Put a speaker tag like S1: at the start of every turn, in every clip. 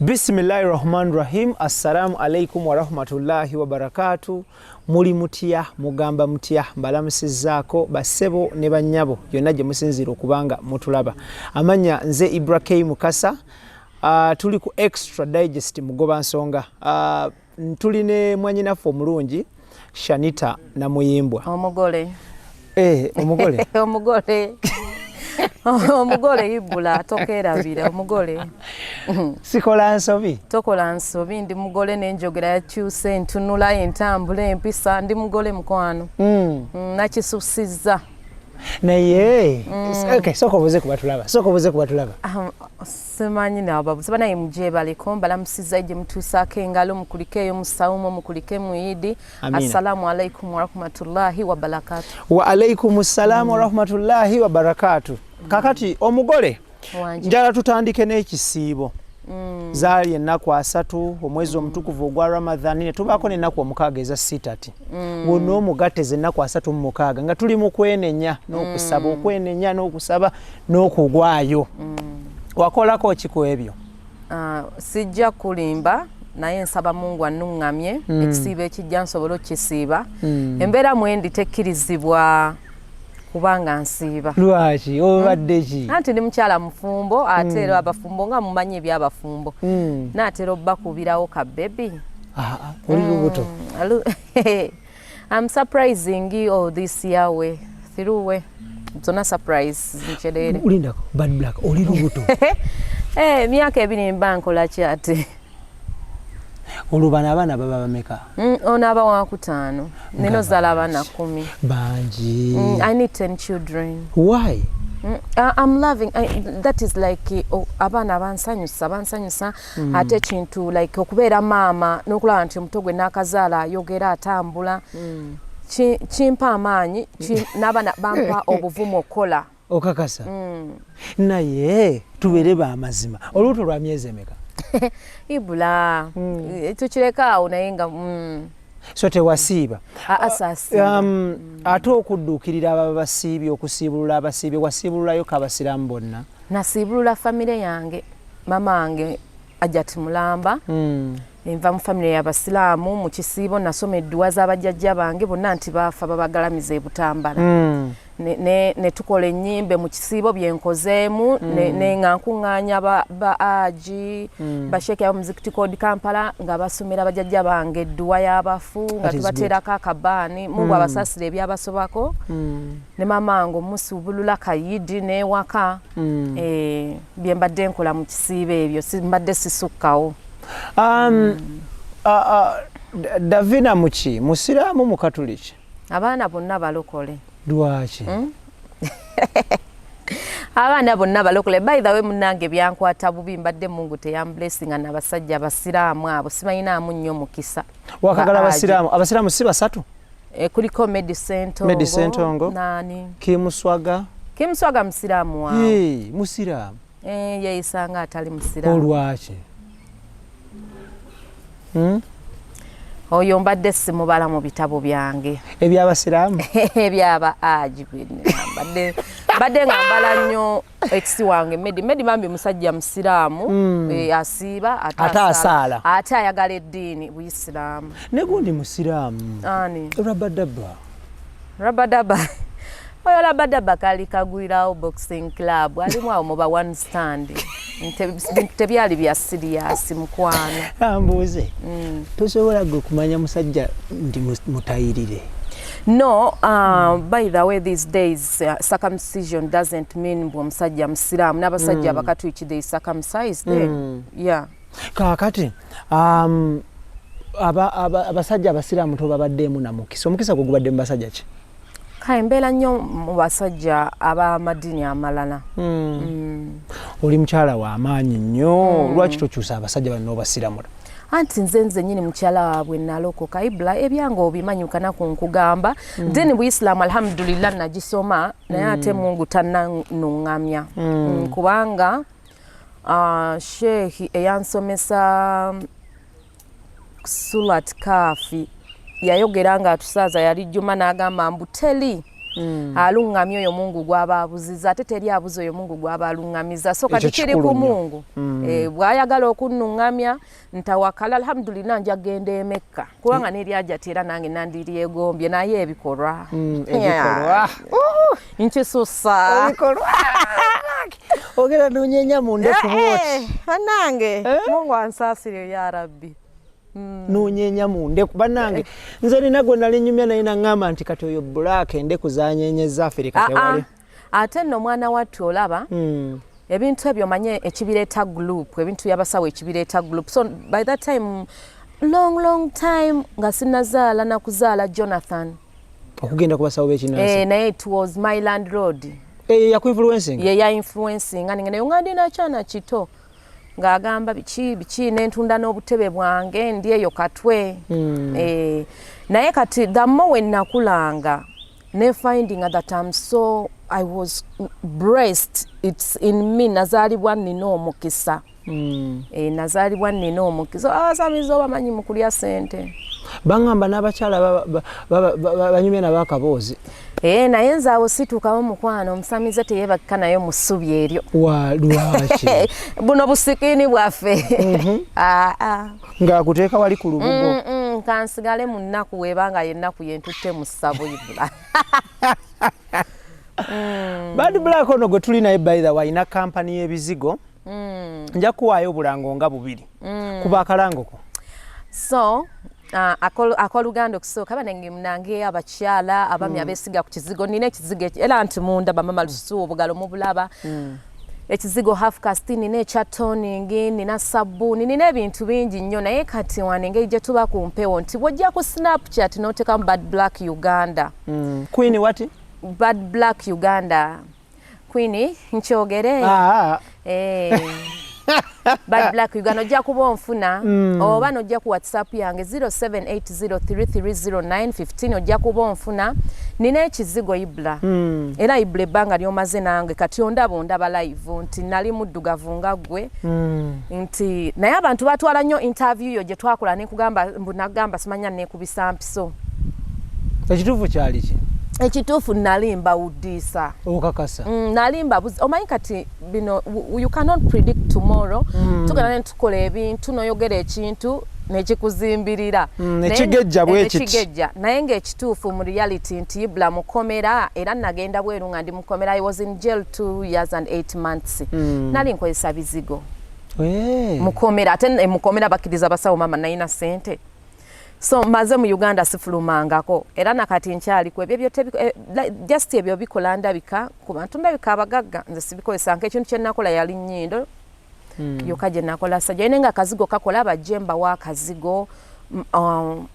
S1: Bismillahirrahmanirrahim. Assalamu alaikum wa rahmatullahi wa barakatuh. Muli mutya mugamba mutya mbalamusizzaako basebo ne bannyabo yonna gye musinzira okubanga mutulaba. Amanya nze IBRAH Mukasa. Tuli ku extradigest mugoba nsonga. Tuli ne mwanyinafu omulungi Shanita na Muyimbwa.
S2: Omugole.
S1: Omugole.
S2: Omugole. Omugole ibula tokerabira omugole.
S1: Sikola nsobi.
S2: Tokola nsobi ndi mugole n'enjogera yakyuse ntunula entambula empisa ndi mugole mukwano. Nakisusiza.
S1: Naye okay, sokobuze kubatulaba.
S2: Semanyi nabo sabana imje baliko balamusiza ije mtusake engalo mukulikeyo musaumo mukulike muidi. Assalamu alaikum wa rahmatullahi wa barakatuh.
S1: Wa alaikum assalam wa rahmatullahi wa barakatuh. Kakati omugole njala tutandike n'ekisiibo. Zaali ennaku 3 omwezi omutukuvu ogwa Ramadhan ne tubaako n'ennaku omukaaga eza sitati. Buno omugatte z'ennaku 3 mu mukaaga nga tuli mu kwenenya n'okusaba okwenenya n'okusaba n'okugwayo. Wakolako ki ku ebyo?
S2: Sijja kulimba naye nsaba Mungu annungamye ekisiibo ekijja nsobola okisiiba. Embeera mwendi tekkirizibwa kubanga nsiiba.
S1: Lwaki obadde ki?
S2: Anti ndi mukyala mufumbo atero abafumbo nga mumanyi ebyabafumbo. Naatero bakubirawo ka baby.
S1: Oli lubuto.
S2: I'm surprising all this year we through zona surprise ncherere.
S1: Ulindako bad black oli lubuto.
S2: Myaka ebiri mbankola kyate.
S1: Olubana abana baba bameka?
S2: Ona aba wa 5. Nino zala abana 10.
S1: Banji.
S2: I need 10 children.
S1: Why?
S2: I'm loving that is like abana abansanyusa ate kintu like okubeera mama n'okulaba nti omuto gwe n'akazaala ayogera atambula. Chimpa amaanyi n'abana bampa obuvumu okola.
S1: Okakasa. Naye tubeere ba mazima. Olubuto lwa myezi emeka?
S2: Ibula. Tukireka awo naye nga
S1: so tewasiiba.
S2: Asasiba.
S1: Ate okudduukirira abasiibye okusiibulula abasiibye wasiibululayo kabasiraamu bonna?
S2: Nasiibulula famire yange. Mama wange Ajati Mulamba. Nva mu famire y'abasiraamu mu kisiibo nasoma edduwa z'abajjajja bange bonna nti baafa babagalamiza ebutambala. Ne tukola ennyimbe mu kisiibo byenkozeemu ne nga nkuŋŋaanya ba aji basheke abo muzikiti code Kampala nga basomera abajjajja bange edduwa y'abafu nga tubateerako akabaani Mungu abasasira ebyabasobako. Ne mama ngo musubulula kayidi n'ewaka bye mbadde nkola mu kisiibo ebyo mbadde sisukkawo. Davina
S1: muki musiraamu mu katuliki?
S2: Abaana bonna balokole.
S1: Lwaki?
S2: Abaana bonna balokole. By the way munnange byankwata bubi mbadde Mungu teyamblessinga n'abasajja abasiraamu abo sibayinaamu nnyo mukisa.
S1: Wakagala abasiraamu si basatu?
S2: Kuliko Medisentongo. Nani?
S1: Kimuswaga
S2: musiraamu waawo.
S1: Musiraamu.
S2: Yeyisanga atali musiraamu.
S1: Olwaki?
S2: Oyo mbadde simubala mu bitabo byange.
S1: Ebyabasiraamu?
S2: Ebyaba aji mbadde nga mbala nnyo ekisi wange Medi bambi musajja musiraamu asiiba
S1: ataasala
S2: ate ayagala eddiini Buyisiraamu.
S1: Ne gundi musiraamu.
S2: Ani?
S1: Rabadaba.
S2: Oyo Rabadaba kali kagwirawo boxing club alimu awo muba one stand. Tebyali bya serious mukwano.
S1: Ambuze. Tosobola kumanya musajja ndi mutayirire.
S2: No, by the way these days circumcision doesn't mean musajja musiraamu n'abasajja bakatwiki they circumcised. Yeah.
S1: Kakati abasajja abasiraamu tobabaddemu na mukisa. Omukisa gwo gubadde mu basajja ki? Mbeera
S2: nnyo mu basajja ab'amadiini amalala.
S1: Oli mukyala w'amaanyi nnyo. Lwaki tokyusa abasajja bano n'obasiramula?
S2: Anti nze nnyini mukyala waabwe nalokoka IBRAH ebyange obimanyukana ku nkugamba. Then Buislamu alhamdulillah nagisoma naye ate Mungu tannanuŋŋamya. Kubanga Sheikh eyansomesa Surat Kafi yayogera nga atusaaza yali Juma n'agamba mbu teli alungamya oyo Mungu gw'abaabuziza ate teri abuza oyo Mungu gw'abaalungamiza so kati kiri ku Mungu bw'ayagala okunnungamya ntawakala alhamdulillah nja genda e Mekka kubanga n'eryajati era nange nandiryegombye naye ebikolwa nkisusa ebikolwa ogera nunyenya munde ku bwoti banange Mungu ansaasire ya Rabbi
S1: nunyenya munde banange nze nina gwe nali nyumya naye nangamba nti kati oyo black ende kuzanyenyeza Afrika tewali
S2: ate nno mwana wattu olaba ebintu ebyo manye ekibireeta group ebintu yabasawo ekibireeta group so by that time long time nga sinazaala nakuzaala Jonathan
S1: okugenda kubasawo b'ekinansi
S2: naye it was my landlord
S1: yakuinfluencing
S2: ya influencing ngane ngandi na chana kito ngagamba bichi nentunda n'obutebe bwange ndi eyo katwe naye kati the more when nakulanga ne finding that I was blessed it's in me nazalibwa nino omukisa nazalibwa nino omukisa asamizo bamanyi mukulya sente
S1: bangamba n'abakyala banyumya n'abakabozi
S2: naye nze awo situukawo mukwano omusamize teyebakika nayo mu ssubi eryo
S1: lwaki
S2: buno busikiini bwaffe
S1: ng'akuteeka wali ku lubugo
S2: kansigale mu nnaku weebanga yennaku yentutte mu ssabo ibula
S1: Bad Black ono gwe tuli naye by the way ina kampani y'ebizigo nja kuwaayo obulango nga bubiri kuba akalangoko
S2: so akoluganda okusooka banange munange abakyala abami abesiga ku kizigo nina ekizigo era nti munda bamama lususu obugalo mu bulaba ekizigo half cast nina ekya toning nina sabbuuni nina ebintu bingi nnyo naye kati wanengeri gye tuba ku mpewo nti bw'ojja ku Snapchat n'oteekamu Bad Black Uganda
S1: Queen wati
S2: Bad Black Uganda Queen nkyogere Bad Black Uganda ojja kuba onfuna oba n'ojja ku WhatsApp yange 0780330915 ojja kuba onfuna nina ekizigo IBRAH era IBRAH ebbanga lyomaze nange kati ondaba live nti nali muddugavu nga ggwe nti naye abantu batwala nnyo interview yo gye twakola nagamba simanya neekubisa mpiso
S1: ekituufu kyali ki
S2: ekituufu nalimba udisa
S1: okakasa
S2: nalimba omanyi kati bino you cannot predict tomorrow tugenda ne tukola ebintu noyogera ekintu nekikuzimbirira
S1: nekigejja bwekiti
S2: naye ng'ekituufu mu reality nti IBRAH mukomera era nagenda bweru nga ndi mukomera I was in jail 2 years and 8 months nali nkozesa bizigo mukomera ate mukomera bakkiriza basawo mama nayina sente so maze mu Uganda sifulumangako era nakati nkyali ku ebyo just ebyo bikola ndabika ku bantu ndabika abagagga nze sibikozesa nk'ekintu kye nakola yali nnyindo yoka gye nakola sajja nenga akazigo kakola abajemba wa kazigo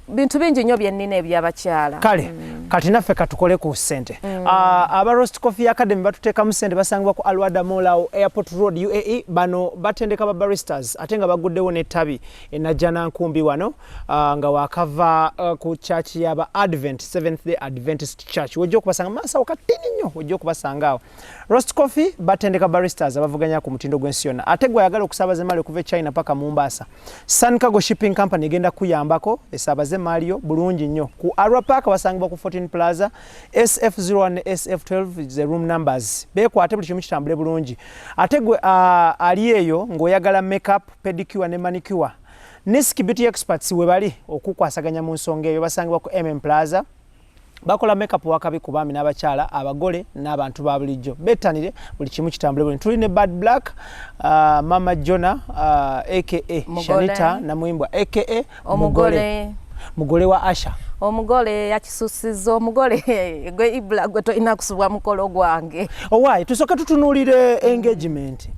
S2: bintu bingi nnyo byennina ebyabakyala
S1: kale kati naffe katukole ku ssente aba Roast Coffee Academy batuteekamu ssente basangibwa ku Alwada Mall Airport Road UAE bano batendeka ba baristas ate nga baguddewo n'ettabi enajjana nkumbi wano nga wakava ku church y'aba Advent Seventh Day Adventist Church wojja okubasanga maasawo katini nnyo wojja okubasanga awo Roast Coffee batendeka baristas abavuganya ku mutindo gw'ensi yonna ate gwe ayagala okusaabaza emali okuva e China paka Mombasa Sun Cargo Shipping Company egenda kuyambako esaabaze emaliyo bulungi nnyo ku Arua Park basangibwa ku 14 Plaza SF01 ne SF12 the room numbers beekwate buli kimu kitambule bulungi ate gwe ali eyo ng'oyagala makeup pedicure ne manicure Niski Beauty Experts we bali okukwasaganya mu nsonga eyo basangibwa ku MM Plaza bakola makeup wakabi ku baami n'abakyala abagole n'abantu ba bulijjo bettanire buli kimu kitambule bulungi tuli ne Bad Black Mama Jona aka Shanita na Mwimbwa aka mugole wa Asha
S2: omugole yakisusizo omugole gwe IBRAH gwe toina kusubwa mukolo gwange
S1: owaayi tusooka tutunuulire engagement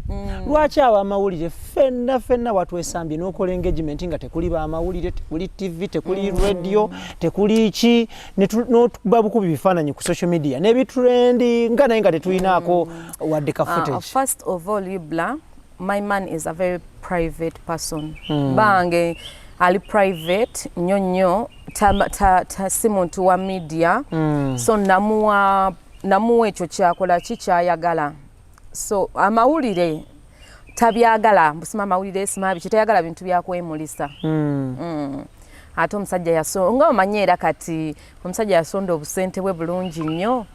S1: lwaki aba amawulire fenna watwesambye n'okola engagement nga tekuli ba amawulire tekuli TV tekuli radio tekuli ki n'otuba bukubi bifaananyi ku social media n'ebitrendi nga naye nga tetulinaako wadde ka footage
S2: first of all IBRAH my man is a very private person bange ali private nnyo si muntu wa media so namuwa ekyo kyakola kikyayagala so amawulire tabyagala mbusima amawulire simabi kitayagala bintu byakwemulisa ate omusajja nga omanyi era kati omusajja yasonda obusente bwe bulungi nnyo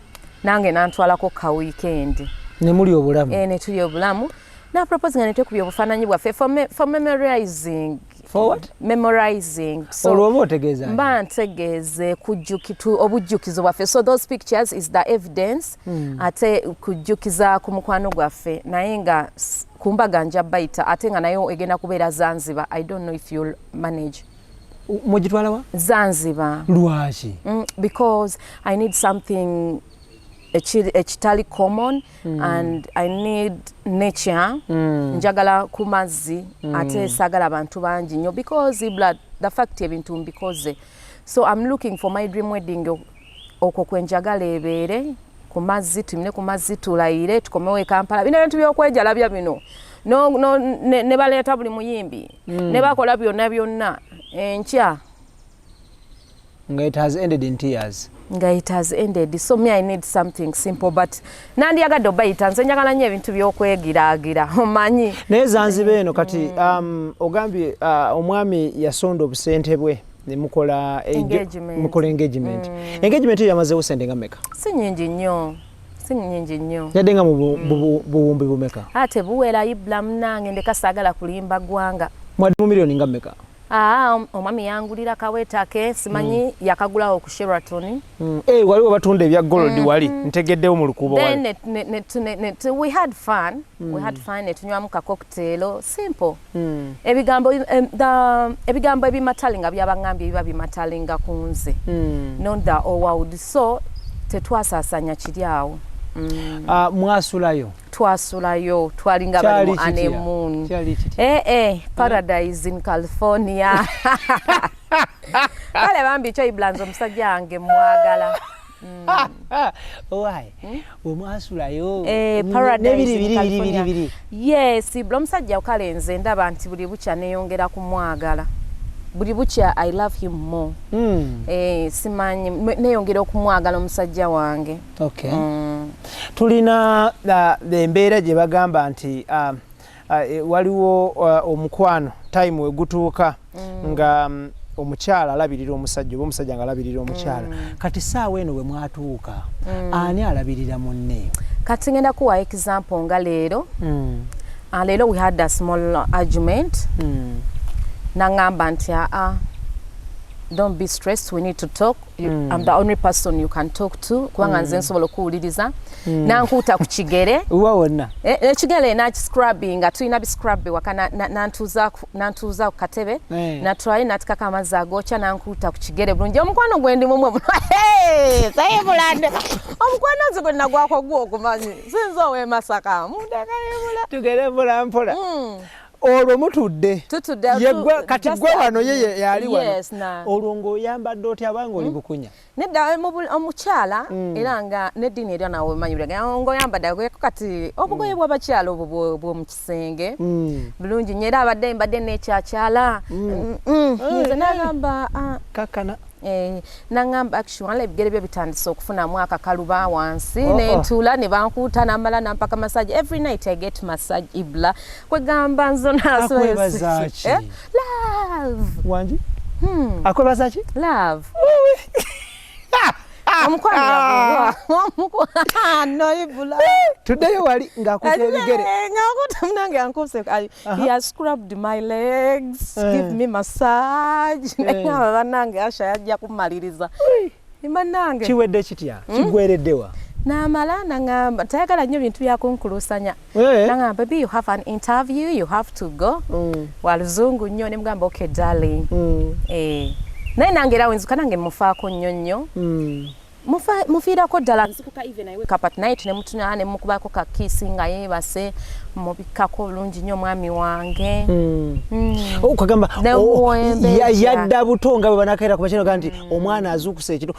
S2: nange nantwalako ka weekend
S1: ne muli obulamu
S2: ne tuli obulamu na propose nga netekubya obufaananyi bwaffe for memorizing.
S1: For what?
S2: Memorizing.
S1: So olwoba otegeeza
S2: mba ntegeeze obujjukizo bwaffe. So those pictures is the evidence ate kujjukiza ku mukwano gwaffe naye nga kumbaga nja bayita ate nga nayo egenda kubeera Zanzibar. I don't know if you'll manage.
S1: Mugitwala wa? Zanzibar. Lwaki?
S2: Because I need something ekitali common and I need nature. Njagala ku mazzi ate sagala abantu bangi nnyo because IBRAH the fact ebintu mbikoze. So I'm looking for my dream wedding okwo kwenjagala ebeere ku mazzi, tumine ku mazzi tulayire tukomewo e Kampala. Bino ebintu by'okwejalabya bino ne baleeta buli muyimbi ne bakola byonna enkya
S1: nga it has ended in tears.
S2: It has ended. So me I need something simple but nandiyagadde obayita nze njagala nnyo ebintu by'okwegiraagira omanyi
S1: naye Zanzibar eno kati ogambye omwami yasonda obusente bwe ne mukola engagement. Engagement yamazeewo sente nga mmeka? Si nyingi nnyo yadde nga mu buwumbi bumeka? Ate
S2: buwera IBRAH munange ndeka saagala kulimba gwanga.
S1: Mwadde mu miliyoni nga mmeka?
S2: Omwami yangulira kawetake simanyi yakagulawo ku Sheraton.
S1: Waliwo batunda ebya gold wali ntegeddewo mu lukubo wali.
S2: We had fun. We had fun netunywamu ka cocktail simple. Ebigambo ebimatalinga byabangambye biba bimatalinga ku nze. Not the old. So tetwasasanya kiri awo.
S1: Mwasulayo?
S2: Twasulayo twalinga bali mu honeymoon. Paradise in California. Kale bambi kyo IBRAH omusajja wange mwagala.
S1: Why? Mwasulayo?
S2: Paradise in California. Yes, IBRAH omusajja kale nze ndaba nti buli bukya neyongera kumwagala. Buli bukya I love him more. Simanyi neyongera okumwagala omusajja wange.
S1: Okay. Tulina embeera gye bagamba nti waliwo omukwano time wegutuuka nga omukyala alabirira omusajja oba omusajja nga alabirira omukyala. Kati saawa eno we mwatuuka ani alabirira munne?
S2: Kati ngenda kuwa example nga leero. Leero we had a small argument. Nangamba nti don't be stressed, we need to talk. I'm the only person you can talk to. Kubanga nze nsobola okuwuliriza. Nankuuta ku kigere.
S1: Uwa wonna.
S2: Ekigere scrubbing nga tulina biscrub waka nantuuza ku katebe. Natwaye natikako amazzi agokya nankuuta ku kigere bulungi. Omukwano gwe ndi mumwe. Saye bulande. Omukwano nze gwe nagwako gwo okumanyi. Sinza owe Masaka. Mundagayebula.
S1: Tugere mpola mpola. Olwo mutudde kati gwe wano ye yali wano olwo ng'oyambadde otya abanga oli bukunya
S2: nedda omukyala era nga n'eddiini erya nawe manyibulaga ng'oyambadde kati obugoye bw'abakyala obwo bw'omu kisenge bulungi nnyo era abadde mbadde n'ekyakyala nze n'agamba
S1: kakana
S2: nangamba actually ebigere bye bitandise okufunamu akakaluba wansi n'entuula ne bankuuta n'amala nampaka massage. Every night I get massage IBRAH. Kwegamba nzona
S1: akwebaza ki?
S2: Love.
S1: Wanji? Akwebaza ki?
S2: Love. No IBRAH.
S1: Today wali ngakuta ebigere.
S2: Ngakuta mnange ankose. He has scrubbed my legs, give me massage. Nange asha yajja kumaliriza. Imanange.
S1: Kiwedde kitya? Kigwereddewa.
S2: Namala nangamba tayagala nnyo bintu byakunkulusanya. Nangamba baby you have an interview, you have to go. Waluzungu nnyo ne mugamba okay darling. Naye nange era wenzuka nange mufaako nnyo nnyo. Mufiirako ddala nzikuka even I wake up at night ne mutuna ne mukubako ka kissing nga yeebase mubikako bulungi nnyo mwami wange.
S1: Okagamba yadda butonga bwe banakaira ku bakino kanti omwana azuukuse ekiro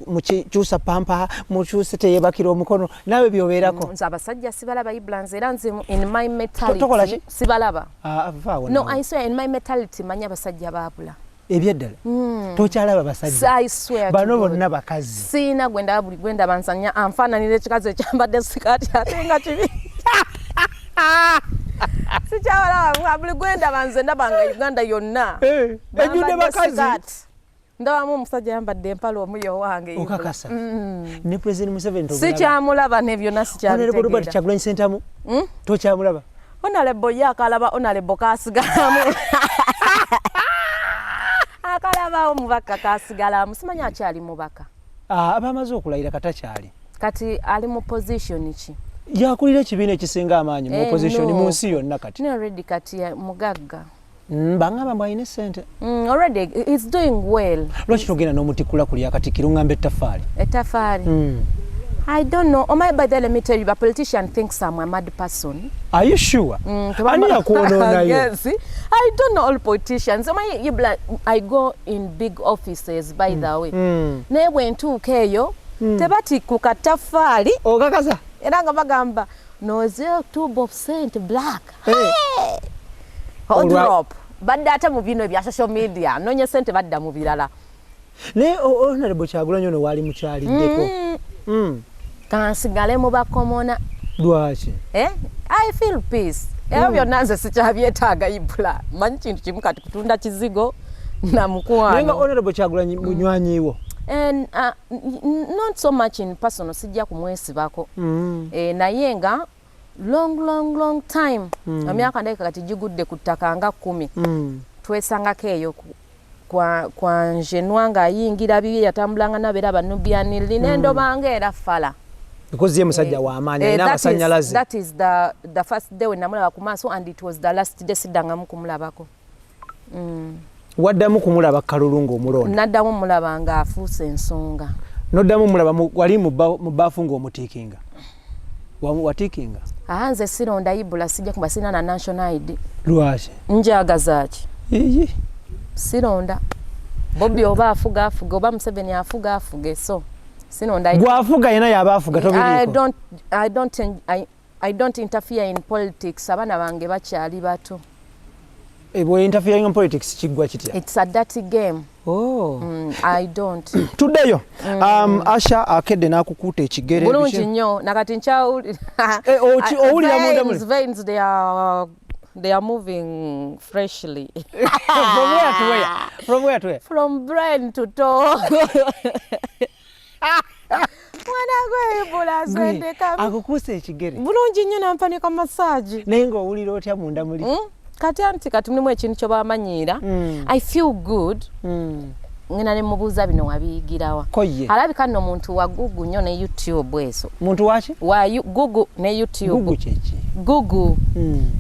S1: mukyusa pampa mukyuse teyeebakira omukono nawe byobeerako.
S2: Nze abasajja sibalaba IBRAH era nze in my mentality sibalaba. No, I swear in my mentality manya abasajja baabula.
S1: Ebyeddala tokyalaba basajja bano bonna bakazi
S2: siina gwenda bansanya anfaananira ekikazi ekyambadde sikaati ate nga kibi sikyawalaba buli gwenda banze ndabanga Uganda yonna
S1: ejjudde bakazi
S2: ndawamu omusajja yambadde empale omuyo wange
S1: okakasa ne President Museveni to
S2: si kyamulaba ne byonna si kyabitegeera
S1: Honorable Robert Kyagulanyi Ssentamu to kyamulaba
S2: Honorable yakalaba Honorable kasigalamu akalaba omubaka kasigalamu simanya akyali mubaka
S1: abamaze okulayira katakyali
S2: kati ali mu position ki
S1: yakulira ekibiina ekisinga amaanyi mu opposition mu nsi yonna kati
S2: ne already kati mugagga
S1: bangaba mbayine sente
S2: already it's doing well
S1: lwaki togenda n'omutikula kuli akatikiro ngamba
S2: ettafaali I don't know. Oh my, but let me tell you, a politician thinks I'm a mad person.
S1: Are you sure?
S2: Yes. I don't know all politicians. I go in big offices, by the way. Ne went to Keyo. Tebati kukatafali.
S1: Okakasa.
S2: Eranga bagamba. No 2% black. Hey. Hold drop. Badda ate mu bino bya social media. Nonye sente badda mu birala.
S1: Ne Honorable Kyagulanyi ono wali mukyaliddeko.
S2: Kansigale mu bakomona.
S1: Lwaki?
S2: I feel peace. Byonna nze sikyabyetaaga IBRAH. Manyi kintu kimu kati kutunda kizigo na mukwano.
S1: Nenga Honorable Kyagulanyi munywanyiwo.
S2: And not so much in personal sijja kumwesibako. Naye nga long time. Emyaka ndeka kati gigudde ku ttaka nga 10. Twesangako eyo kwa njenwanga ayingira bibi yatambulanga nabera banubiani linendo bange era fala.
S1: Because ye musajja wa amaanyi na masanyalaze.
S2: That is the first day when namulaba ku maaso and it was the last day sidanga mu kumulabako.
S1: Waddamu kumulaba kalulungu omulonda.
S2: Naddamu mulaba nga afuuse ensonga.
S1: Noddamu mulaba wali mu baafu ng'omutiikinga. Watiikinga.
S2: Nze sironda IBRAH sijja kuba sina na national ID.
S1: Lwaki?
S2: Njagaza ki? Sironda. Bobby oba afuga oba Museveni afuga so sironda.
S1: Gwafuga yena yaba afuga tobiriko.
S2: I don't interfere in politics. Abana bange bakyali bato.
S1: Boy interfering in politics kigwa kitya?
S2: It's a dirty game. I don't.
S1: Tuddeyo. Asha akedde n'akukuuta ekigere.
S2: Bulungi nnyo nakati nkyawulira.
S1: Owulira munda muli.
S2: Veins they are moving freshly.
S1: From where to where?
S2: From brain to toe.
S1: Akukuusa ekigere.
S2: Bulungi nnyo nampanika massage.
S1: Naye ng'owulira otya munda muli?
S2: Kati mulimu ekintu kye bamanyiira. I feel good. Ngina ne mubuuza bino wabiyigirawa. Alabika nno muntu wa Google nnyo ne YouTube eso.
S1: Muntu waki?
S2: Wa Google ne YouTube.
S1: Google kyeki?
S2: Google.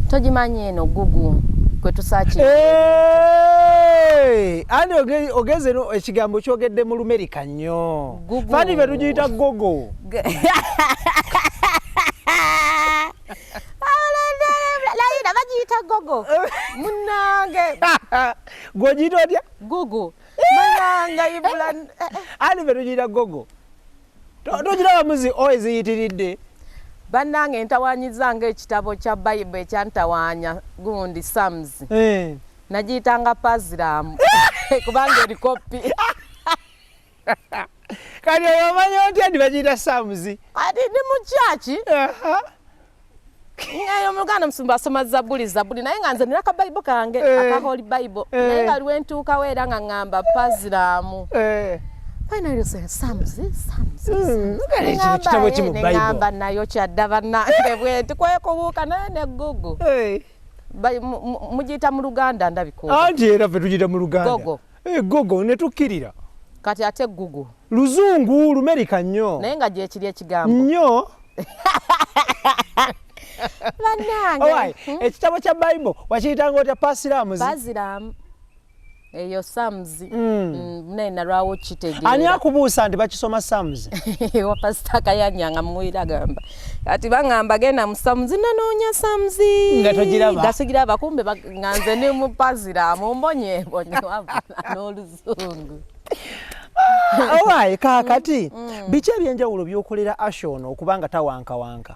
S2: Togimanyi eno Google kwe tusaaki.
S1: Ani ogeze no ekigambo kyogedde mu Lumerika nnyo. Fani be tugiyita Google.
S2: Laina bagiyita Google. Munange.
S1: Gwogiyita otya?
S2: Google. Mananga IBRAH.
S1: Ani be tugiyita Google. Togiraba muzi eziyitiridde.
S2: Bannange entawaanyizanga ekitabo kya Bible ekyantawaanya gundi Psalms. Nagiyitanga Paziramu kubanga eri kopi.
S1: Kati omanyi otya ndi bagiyita Psalms?
S2: Ati ni mu kyaki? Ngayo muganda musumba asoma Zaburi naye nga nze nina ka Bible kange aka Holy Bible. Naye nga lwentuukawo era nga ngamba Paziramu. Finally say Psalms.
S1: Kitabo kimu Bible.
S2: Ngamba nayo kyadda bannange bwetu kwekubuuka naye ne Google. Mugiyita mu Luganda ndabiko.
S1: Anti era ffe tugiyita mu Luganda.
S2: Google.
S1: Google ne tukkirira.
S2: Kati ate Google.
S1: Luzungu Lumerika nnyo.
S2: Naye nga gyekiri ekigambo.
S1: Nnyo.
S2: Bannange.
S1: Ekitabo kya Bible wakiyitanga otya Paziramu?
S2: Paziramu. Eyo Psalms. Nena lwawo kitegeera.
S1: Ani akubuusa nti bakisoma Psalms?
S2: Wa Pastor Kayanya nga muwira gamba. Kati bangamba genda mu Psalms nanoonya Psalms.
S1: Nga togiraba.
S2: Gasigiraba kumbe nganze ne mu Paziramu mbonye wabula n'oluzungu.
S1: Alright, kakati biki ebyenjawulo byokolera Ashono okubanga tawankawanka?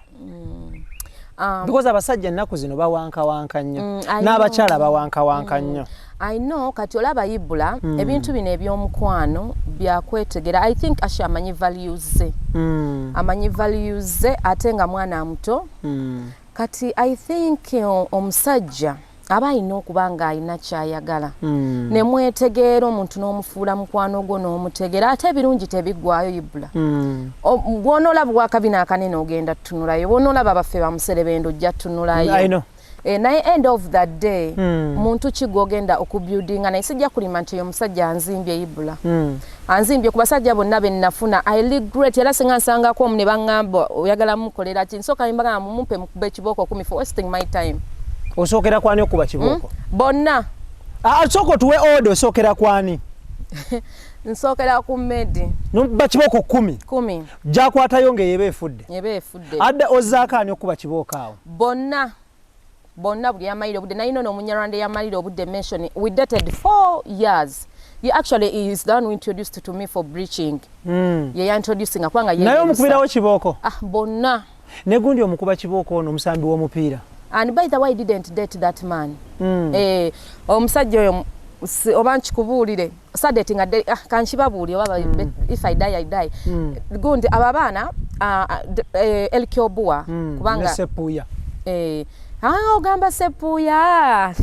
S1: Because abasajja ennaku zino bawankawanka nnyo n'abakyala bawankawanka nnyo.
S2: I know kati olaba IBRAH ebintu bino eby'omukwano byakwetegera. I think Asha amanyi values ze. Amanyi values ze ate nga mwana muto. Kati I think omusajja aba alina okuba nga alina kyayagala ne mwetegeera omuntu n'omufuula mukwano gwo n'omutegeera ate ebirungi tebiggwayo IBRAH bw'onoolaba wakabina akanene ogenda tutunulayo bw'onoolaba baffe bamuserebendo ojja tutunulayo naye end of that day muntu kigogenda okubuildinga naye sijja kulima nti oyo omusajja anzimbye IBRAH anzimbye ku basajja bonna be nnafuna I regret era singa nsangako omu ne baŋŋamba oyagala mukolera ki nsooka mbagamba mumpe mukube ekibooko 10 for wasting my time.
S1: Osookera kwani okuba kibooko?
S2: Bonna.
S1: Soko tuwe order osookera kwani?
S2: Nsookera ku Medi.
S1: Ba kibooko 10. Gyakwatayo ng'eyeba efudde.
S2: Yeba efudde.
S1: Adda ozzaako ani okuba kibooko awo?
S2: Bonna buli yamalira obudde naye no Munyarwanda yamalira obudde mention we dated 4 years. He actually is the one who introduced to me for breaching. Ye introducing akwanga ye.
S1: Naye omukubirawo kibooko?
S2: Bonna.
S1: Ne gundi omukuba kibooko ono omusambi w'omupiira.
S2: And by the way, I didn't date that man. Omusajja oyo oba nkikubuulire sadeting kankibabuulire if I die I die. Gundi ababaana Elkiobua kubanga
S1: Sepuya.
S2: Ogamba Sepuya.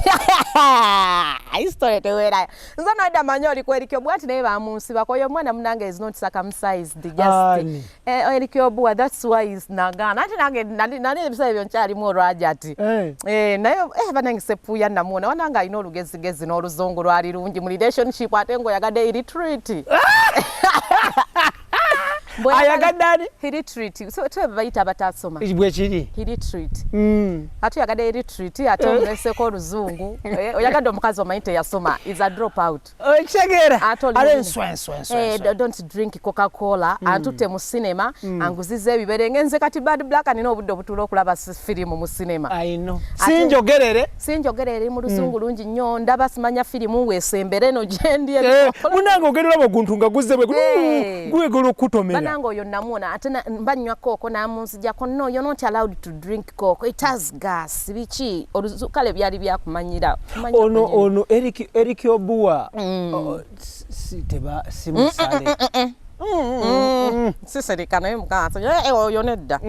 S2: History tewera. Nzana da manyoli kwa Elkiobua ati naye bamunsiba kwa mwana munange is not circumcised just. Elkiobua that's why is nagana. Ati nange ebisa ebyo nkyali mu Rajati. Naye banange Sepuya namuona wananga alina olugezigezi n'oluzungu lwali lungi mu relationship ate ngo yagadde retreat. Ayagadani retreat so bayita abatasoma
S1: bwe kiri
S2: retreat ate yagadde retreat ate omuleseko oluzungu oyagadde omukazi omayite yasoma is a drop out
S1: ekitegeera ale swen
S2: don't drink Coca-Cola antute mu cinema anguzize ebibere ngenze kati bad black anina obudde obutuula okulaba firimu mu cinema sinjogerere mu luzungu lungi nnyo ndaba simanya firimu weesembere no gyendi
S1: munange ogerera baguntu nga guzze bwe gwegolo okutomera
S2: nango oyo namuona ate mbanywa coke namunzijako no you're not allowed to drink coke it has gas bichi oluzukale byali byakumanyira
S1: ono Elkiobua simusale
S2: siserikana emukasa oyo nedda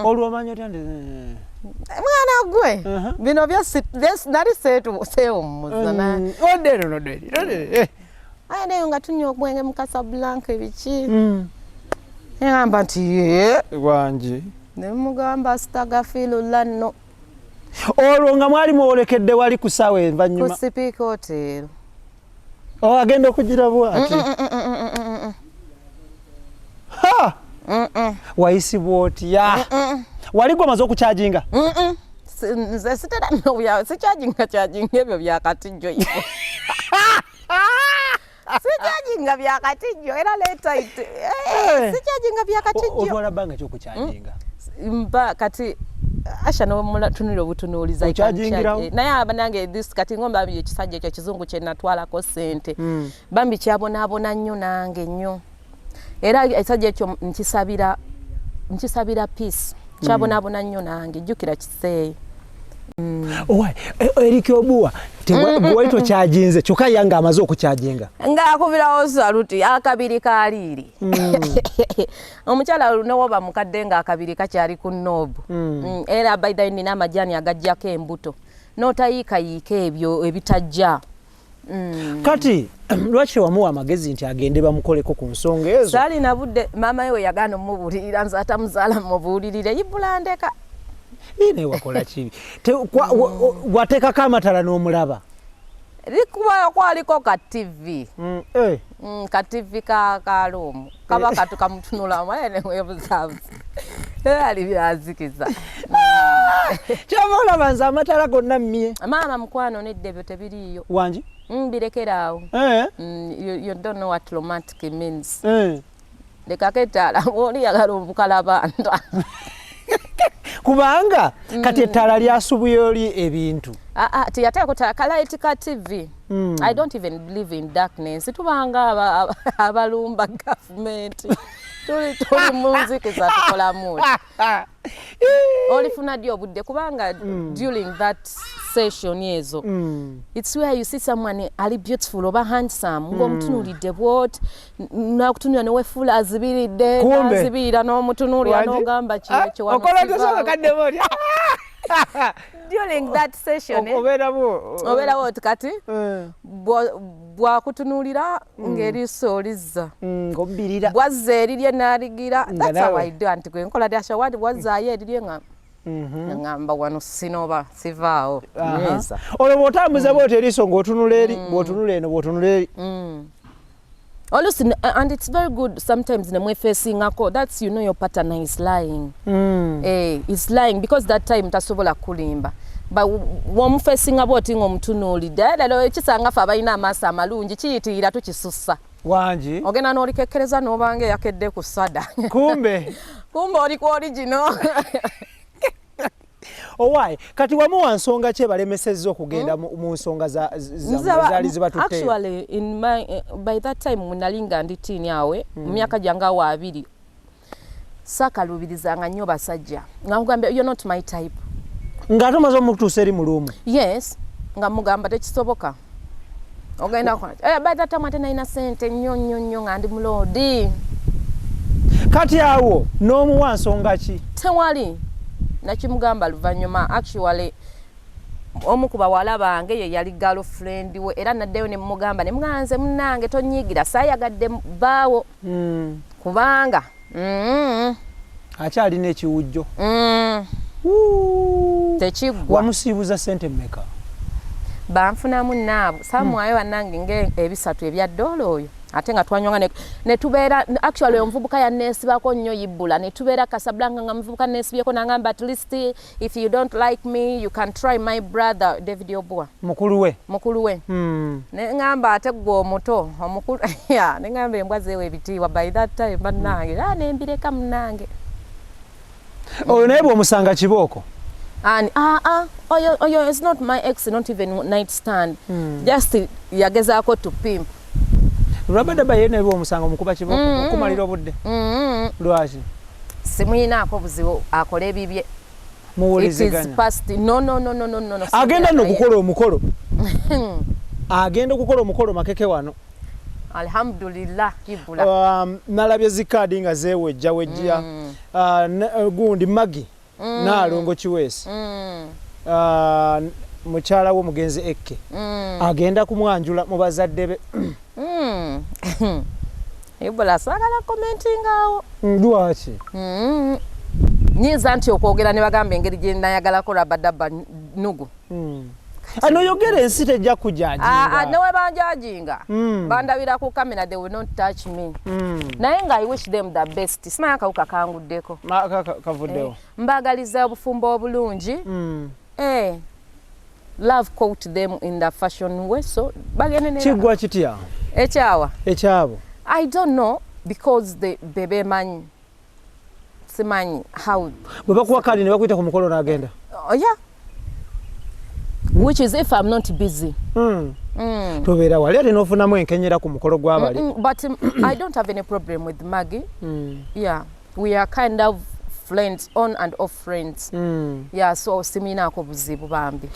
S1: olwamanya tande
S2: mwana gwe bino nali seewo muzana
S1: odere
S2: ayeneyo nga tunywa ogwenge mu Casablanca ebiki ngamba nti
S1: wangi
S2: nemugamba stagafilula nno
S1: olwo nga mwali mwolekedde wali ku ssaawa envanyuma
S2: ku Speak Hotel
S1: agenda okugira bwati wayisibwa otya wali gwe omaze okukyajinga
S2: nze sitera sikyajinga ebyo byakatijjo sikyajinga byakatijjo era letaite sikyajinga byakatijjo
S1: otwala bbanga kyokukyajinga
S2: mba kati asha nomutunulira obutunuuliza naye abanange kati ngomba ekisajja ekyo kizungu kye natwalako ssente bambi kyabonaabona nnyo nange nnyo era ekisajja ekyo nkisabira peace kyabonaabona nnyo nange jjukira kiseeyi
S1: Elkiobua gwewaito kyajinze kyokka yange amaze okukyajinga
S2: ng'akubirawo saluti akabiri kaliiri omukyala nowoba mukadde nga akabiri kakyali ku noobu era baida nina amajani agajjako embuto n'otayiikayiika ebyo ebitajja
S1: kati lwaki wamuwa amagezi nti agende bamukoleko ku nsonga ezo
S2: saalina budde maama we yagaana omubuulirira nze atamuzaala mubuulirire IBRAH ndeka
S1: ine wakola kibi wateekako amatala n'omulaba
S2: likuba kwaliko ka TV ka TV kaloomu kaba katukamutunulamu enewebuzabuzi ali byazikiza
S1: kyaba nze amatala gonna mmye
S2: maama mukwano neddebyo tebiriiyo
S1: wangi
S2: birekeraawo you don't know what romantic means lekako ettaala oli yagala obukalabanda
S1: kubanga kati ettaala lyasubuye oli ebintu
S2: tiyateeko kalaiti ka TV I don't even believe in darkness tubanga abalumba government tuli munzikiza tukola muti olifuna ddi obudde kubanga during that session ezo it's where you see someone ali beautiful oba handsome ng'omutunulidde bwoti nakutunulira newefuula azibiridde azibirira n'omutunulira n'ogamba kiyekyo
S1: okola tosobola kadde bwoti
S2: during that session
S1: obeerawo
S2: kati bwakutunuulira ng'eriiso olizza
S1: ng'obbirira
S2: bwazza erirye n'aligira that's how I do anti gwe nkola dasha wadi bwazzaayo erirye nga ngamba wano sinoba sivaawo nyweza
S1: olwo bw'otambuza bw'oti eriiso ng'otunula eri bw'otunula eno bw'otunula eri
S2: always and it's very good sometimes nemwefeesingako that's you know your partner is lying is lying because that time tasobola kulimba but womufeesinga bw'oti ng'omutunuulidde lero ekisanga ffe abalina amaaso amalungi kiyitiira tukisussa
S1: wangi
S2: ogenda n'olikekkereza n'obanga yakedde ku sada
S1: kumbe
S2: oli ku original
S1: Why? Kati wamu wa nsonga ki balemesezza okugenda mu nsonga zaali zibatutte?
S2: Actually, in my by that time munalinga ndi teen yawe mu myaka gyange awo 2 sakalubirizanga nnyo basajja nga mugamba you're not my type.
S1: Nga tomaze omutuusa eri mu luumu?
S2: Yes, nga mugamba tekisoboka. Ogenda kwa by that time ate nalina sente nnyo nga ndi muloodi.
S1: Kati awo n'omuwa nsonga ki?
S2: Tewali. Nakimugamba luvannyuma actually omu ku bawala bange ye yali girlfriend we era naddeyo ne mugamba ne mwanze munnange tonyigira saayagadde baawo kubanga
S1: akyalina ekiwujjo
S2: tekigwa
S1: wamusiibuza sente mmeka?
S2: Banfunamu naabu samwayo bannange ng'ebisatu ebya ddoola oyo ate nga twanywanga ne tubeera actually omuvubuka yanneesibako nnyo yibbula ne tubeera Casablanca nga muvubuka neesibyeko nangamba at least if you don't like me you can try my brother David Obua
S1: mukulu we
S2: ne ngamba ate gwe omuto omukulu ne ngamba embwa zeewe ebitiibwa by that time bannange nembireka munnange
S1: oyo naye bw'omusanga kibooko
S2: and oyo is not my ex not even night stand just yagezaako to pimp
S1: Rabadaba yene bw'omusanga omukuba kibooko okumalira obudde lwaki
S2: simuyinaako buzibu akola ebibye
S1: muwuliziganya
S2: no
S1: agenda n'okukola omukolo agenda okukola omukolo makeke wano
S2: alhamdulillah ibula
S1: nalabye zikaadi nga zeewejja gundi magi naalongo kiweesi mukyala wo mugenzi ekke agenda kumwanjula mu bazadde be ibula sagala commenting awo lwaki
S2: nyinza nti okwogera ne bagamba engeri gye nayagalako Rabadaba nugu
S1: anoyogera ensi tejja kujajinga
S2: newe banjajinga bandabira ku kamera they will not touch me naye nga I wish them the best simanya akawuka kanguddeko
S1: kavuddewo
S2: mbagaliza obufumbo obulungi love quote them in the fashion way so bagene
S1: kigwa kitya ekyabo
S2: I don't know because the bebe man simanyi how
S1: bwe bakuwa kadi ne bakuyita ku mukolo n'agenda
S2: yeah which is if I'm not busy
S1: tobeera wali ate n'ofunamu enkenyera ku mukolo gw'abali
S2: but I don't have any problem with Maggie yeah we are kind of friends on and off friends yeah so siminaako buzibu bambi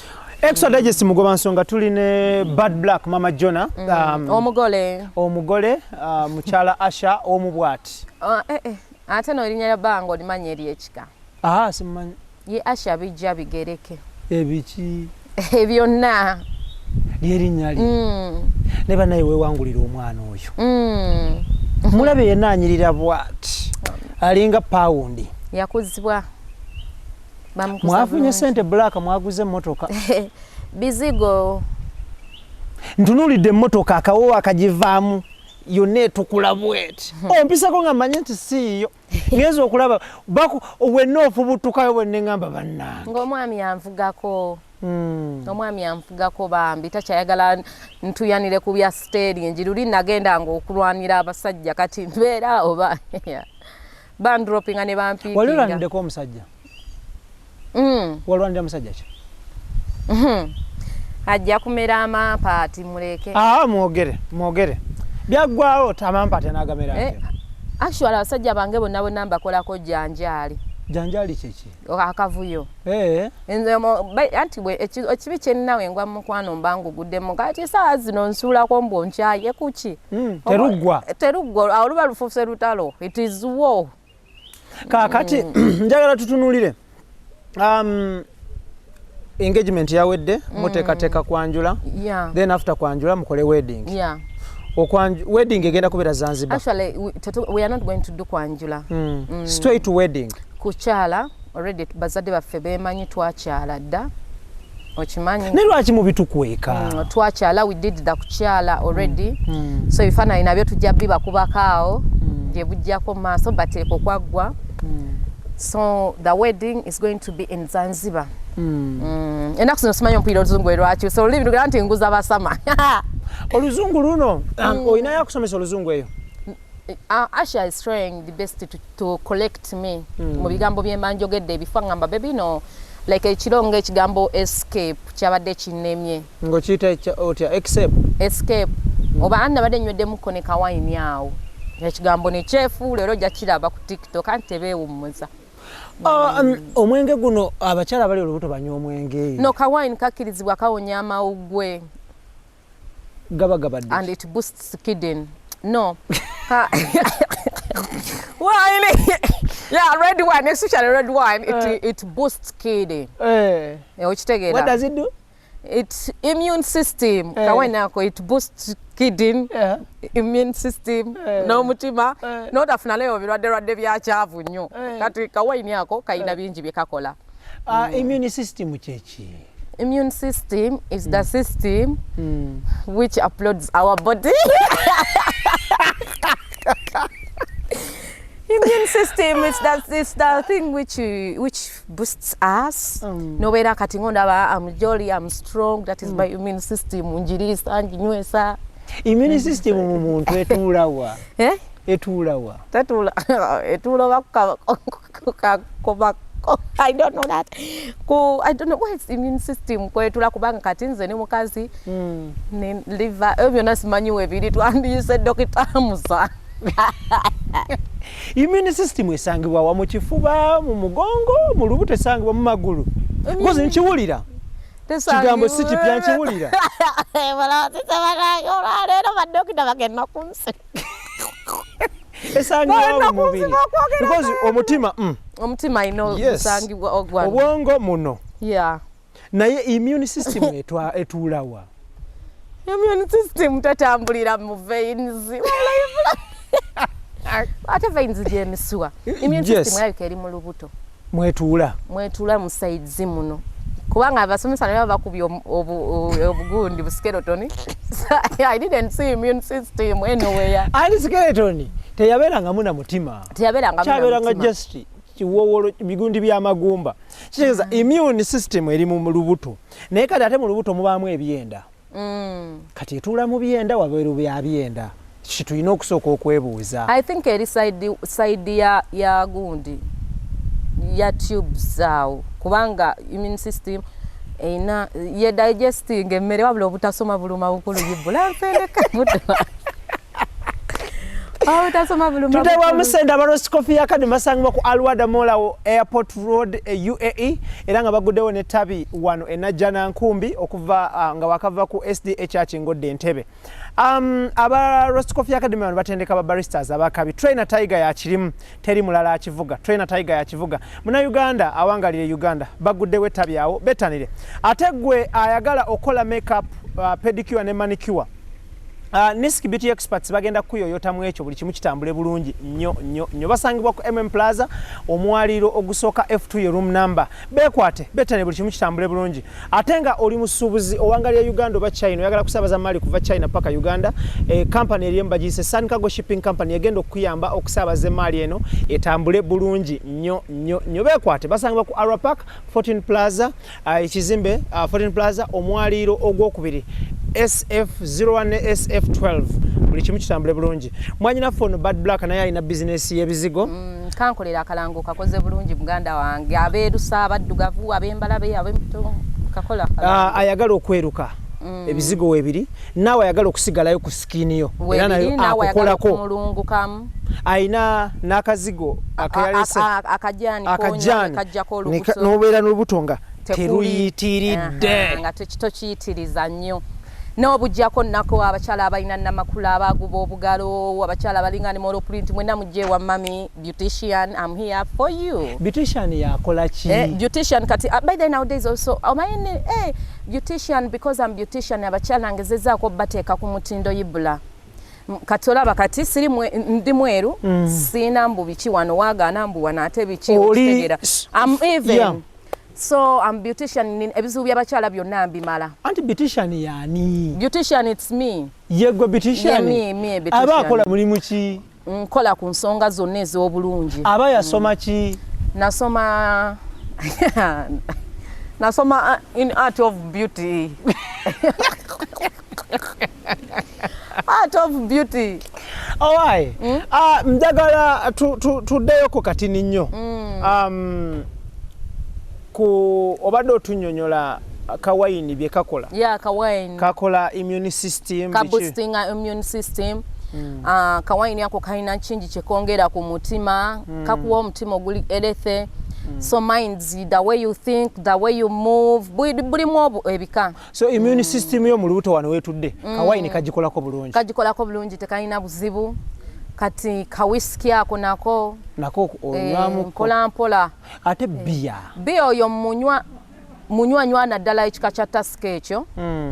S1: extradigest mugoba nsonga tuli ne Bad Black Mama Jona omugole mukyala Asha omubwati
S2: ate no erinnya lya bango olimanya eri ekika
S1: simanyi
S2: ye Asha bijja bigereke
S1: ebiki
S2: byonna
S1: lyerinnya li ne banaye weewangulira omwana oyo mulabe yenna anyirira bwati alinga pawundi
S2: yakuzibwa
S1: mwafunye sente Black mwaguze emmotoka
S2: bizigo
S1: ntunulidde emmotoka akawo akagivaamu yonna etukula bweti ompisako nga manye nti siiyo ngenza okulaba wenna ofubutukayo bwenne ngamba bannange
S2: ng'omwami yanfugako bambi takyayagala ntuyanire ku bya stage luli nagenda ng'okulwanira abasajja kati mbeera oba bandropinga ne bampiikinga
S1: wali olwaniddeko omusajja walwanira musajja ki
S2: ajja kumera amampaati muleke
S1: mwogere byaggwawo tamampaati anaagamera
S2: actually abasajja bange bonna mbakolako janjaali
S1: kiki
S2: akavuyo anti ekibi kyeninawe ngwa mukwano mbanguguddemu kati saa zino nsuulako mbwonkyaye kuki teruggwa oluba lufuse lutalo it is war kaakati
S1: njagala tutunulire engagement yawedde muteekateeka kwanjula then after kwanjula mukole wedding wedding egenda kubeera Zanzibar.
S2: Actually we are not going to do kwanjula.
S1: Straight to wedding.
S2: Kukyala already bazadde baffe beemanyi twakyala dda okimanyi
S1: ne lwaki mu bitukweka
S2: twakyala we did the kukyala already so ebifaananyi nabyo tujja bibakubakaawo gye bujjako mu maaso bateeka okwaggwa so the wedding is going to be in Zanzibar. Ennaku zino simanyi omupiira oluzungu lwaki so olulimi lugera nti nguza basama
S1: oluzungu luno olinayo akusomesa oluzungu eyo.
S2: Asha is trying the best to collect me mu bigambo bye manjogedde ebifa ngamba baby no like ekirongo ekigambo escape kyabadde kinnemye
S1: ng'okiyita otya escape
S2: oba annabadde nnyweddemu ko ne kawayini awo ekigambo ne kyefu leero ojja kiraba ku TikTok anti tebeewummuza.
S1: Omwenge guno abakyala abali olubuto banywa omwenge
S2: no kawayini kakkirizibwa kawonya amawugwe
S1: gabagabadde
S2: and it boosts kidney no wine yeah red wine especially red wine it boosts kidney
S1: what does it do?
S2: It's immune system kawayini ako it boosts kidney immune system n'omutima n'otafuna leero birwadde byakyavu nnyo kati kawayini ako kayina bingi bye kakola.
S1: Immune system kyeki?
S2: Immune system is the system which uploads our body. Immune system is the thing which boosts us. Nobeera kati ngondaba I'm jolly, I'm strong, that is my immune system. Njirisa njinywesa. Immune system
S1: mu muntu etuulawa. Etuulawa.
S2: Etuulawa kuba I don't know that. I don't know what is immune system kwetula kubanga kati nze ne mukazi ne liver ebyo nasimanyi webiri twandiyise Dr. Musa.
S1: Immune system esangibwa wa mu kifuba mu mugongo mu lubuto esangibwa mu magulu ngozi nkiwulira kigambo si kipya nkiwulira
S2: wala tsabana yola lero badokita bagenda kunse
S1: esangibwa mu mubiri because omutima
S2: I know esangibwa ogwa
S1: obwongo muno naye immune system etuulawa
S2: immune system tatambulira mu veins ate veins gyemisuwa immune system yayo keri mu lubuto mwetuula mu sides muno kubanga abasomesa nabo bakubye obugundi bu skeleton. I didn't see immune system anywhere.
S1: Ali skeleton teyabeeranga muna mutima kyabeeranga just kiwowolo bigundi by'amagumba kitegeeza immune system eri mu lubuto naye kati ate mu lubuto mubaamu ebyenda kati etuula mu byenda wabeeru byabyenda kitulina okusooka okwebuuza.
S2: I think eri side ya gundi ya tubes awo kubanga immune system eina ye digesting emmere wabula obutasoma buluma bukulu yibula mpendeka buto utasoma buluma
S1: today wa musenda abarosi coffee academy basangibwa ku Alwada Molawo Airport Road UAE era nga baguddewo ne tabi wano enajjana nkumbi okuva nga wakava ku SDA Church ngodde Entebbe. Abarosi coffee academy bano batendeka ba baristas abakabi trainer Tiger ya kirimu teri mulala akivuga trainer Tiger ya kivuga muna Uganda awangalire Uganda baguddewo tabi yawo betanire ategwe ayagala okola makeup pedicure ne manicure. Niski beauty experts bagenda kuyoyota mu ekyo buli kimu kitambule bulungi nnyo basangibwa ku Plaza omwaliro ogusoka F2 ye room number bekwate betane buli kimu kitambule bulungi atenga oli musubuzi owangalya Uganda oba China oyagala kusabaza mali kuva China paka Uganda company eri embagise Sun Cargo Shipping Company egenda okuyamba okusabaza mali eno etambule bulungi nnyo bekwate basangibwa ku Arrow Park 14 Plaza ekizimbe 14 Plaza omwaliro ogwokubiri SF01 SF12 buli kimu kitambule bulungi mwanyina phone bad black naye alina business y'ebizigo
S2: kankolera akalango kakoze bulungi muganda wange abeerusa abaddugavu abembalabe abemto kakola
S1: ayagala okweruka ebizigo webiri nawe ayagala okusigalayo ku skin yo era nayo akokolako
S2: mulungukamu
S1: aina nakazigo akayalese
S2: akajani kajjako olubuto
S1: nobeera n'olubuto nga teruyitiridde
S2: nga tekito kiyitiriza nnyo n'obujjako nako abakyala abalina namakula abaguba obugalo abakyala balingana model print mwena mujje wa mami beautician. I'm here for you.
S1: Beautician yakola ki?
S2: Beautician kati by the nowadays also beautician because I'm beautician abakyala ngezezaako bateeka ku mutindo IBRAH. Kati olaba kati siri ndi mweru sina mbu biki wano wagaana mbu wanaate biki okutegera. I'm even yeah. So I'm beautician ebizibu by'abakyala byonna mbimala.
S1: Anti beautician yani?
S2: Beautician it's me.
S1: Yegwe beautician?
S2: Yeah, me beautician.
S1: Aba akola mulimu ki?
S2: Nkola ku nsonga zonna ez'obulungi.
S1: Aba yasoma ki?
S2: Nasoma in art of beauty. Art of beauty.
S1: Owai. Mjagala tuddeyo ku katini nnyo. Ku obadde otunyonyola kawayini bye kakola.
S2: Yeah, kawayini.
S1: Kakola immune system.
S2: Boosting immune system. Kawayini yako kalina kingi kyekongera ku mutima. Kakuwa omutima oguli erethe. So minds, the way you think, the way you move, buli mwobo ebika.
S1: So immune system yo mu lubuto wano wetudde. Kawayini kagikolako bulungi.
S2: Kagikolako bulungi tekalina buzibu. Kati kawiski ako nako
S1: onywamu
S2: mpola mpola.
S1: Ate bia
S2: oyo munywa naddala ekika kya task ekyo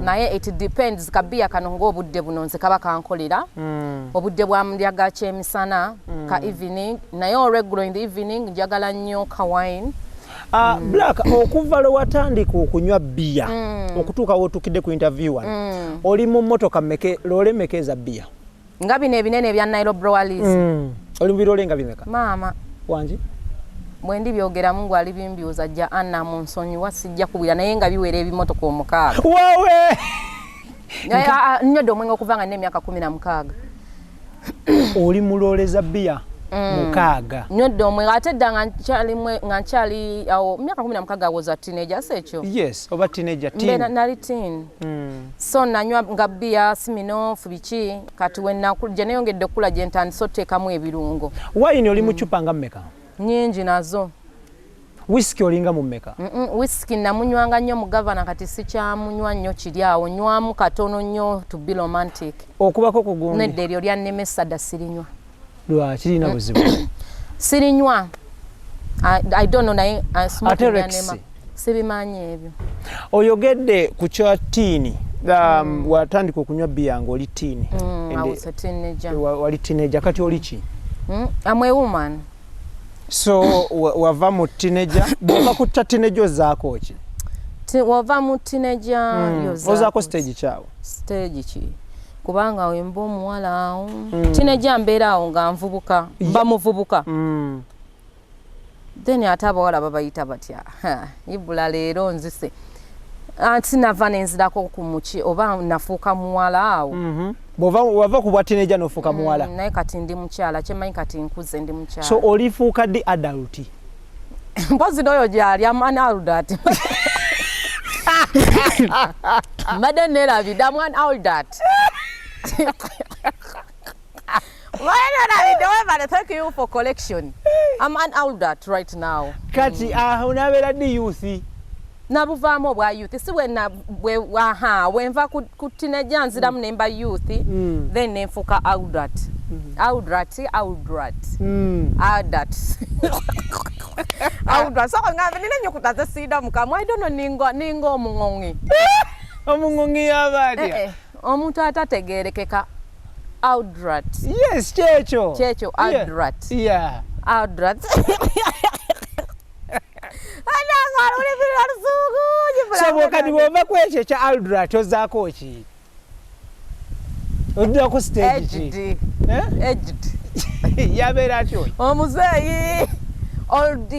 S2: naye it depends kabia kano ng'obudde buno nze kaba kankolera obudde bwa mulyaga kyemisana ka evening naye regular in the evening njagala nnyo ka wine.
S1: Black okuva lwe watandika okunywa bia okutuuka wotukidde ku interview wano oli mu mmotoka lole mekeza bia
S2: nga bino ebinene ebya Nairobi Breweries.
S1: Oli mu birole nga bimeka?
S2: Maama
S1: wangi
S2: bwendi byogeramu ngu ali bimbyuza jja Anna mu nsonyiwa sijja kubira naye nga biwera ebimotoka omukaaga.
S1: Wawe
S2: nnyoddde omwenge okuva nga n'emyaka 16.
S1: Oli muloleza bia mukaaga?
S2: Nnyoddde omwenge ate dda nga nkyali awo myaka 16 was a teenager sekyo.
S1: Yes, oba teenager teen.
S2: Nali teen. So nanywa nga bia Smirnoff biki kati gye neyongedde okula gye ntandise oteekamu ebirungo.
S1: Wine oli mu cupa nga mmeka?
S2: Nyingi nazo.
S1: Whisky olinga mu mmeka?
S2: Whisky namunywanga nnyo mu Governor kati sikyamunywa nnyo kiri awo nywamu katono nnyo to be romantic.
S1: Okubako kugundi?
S2: Nedda eryo lya Nemesada sirinywa.
S1: Lwaki lirina buzibu?
S2: Sirinywa. I don't know naye
S1: ate Rex
S2: sibimanyi ebyo.
S1: Oyogedde ku kya tiini watandika okunywa bia ng'oli tiini.
S2: I was a teenager.
S1: Wali teenager kati oli ki?
S2: I'm a woman.
S1: So wava mu teenager bwova ku teenager ozaako ki?
S2: Wava mu teenager
S1: ozaako stage kyawo?
S2: Stage ki? Kubanga wemba omuwala awo teenager mbeera awo nga nvubuka mba muvubuka. Then ate abawala babayita batya IBRAH leero nzise anti nava nenzirako ku muki oba nafuuka muwala awo.
S1: Wava ku bwa teenager n'ofuuka muwala?
S2: Naye kati ndi mukyala kyemanyi kati nkuze ndi mukyala.
S1: So olifuuka ddi adult?
S2: Mpozi n'oyo gyali an adult. Mbadde neerabidde I'm an adult. Thank you for collection. I'm an adult right now.
S1: Kati unabeera ddi youth?
S2: Nabuvaamu obwa youth si wenva ku teenager nziramu nemba youth then nenfuuka adult. Adult. So nga nina nnyo kutaze siida mukamu I don't know ninga omuŋoŋi.
S1: Omuŋoŋi yabaatya?
S2: Omuntu atategeerekeka adult.
S1: Yes, kyekyo
S2: adult.
S1: Yeah.
S2: Adult.
S1: So kati bwova kwekyo ekya adult ozaako ki? Oddako stage ki?
S2: Aged.
S1: Yabeera atya oyo?
S2: Omuzeeyi. Old.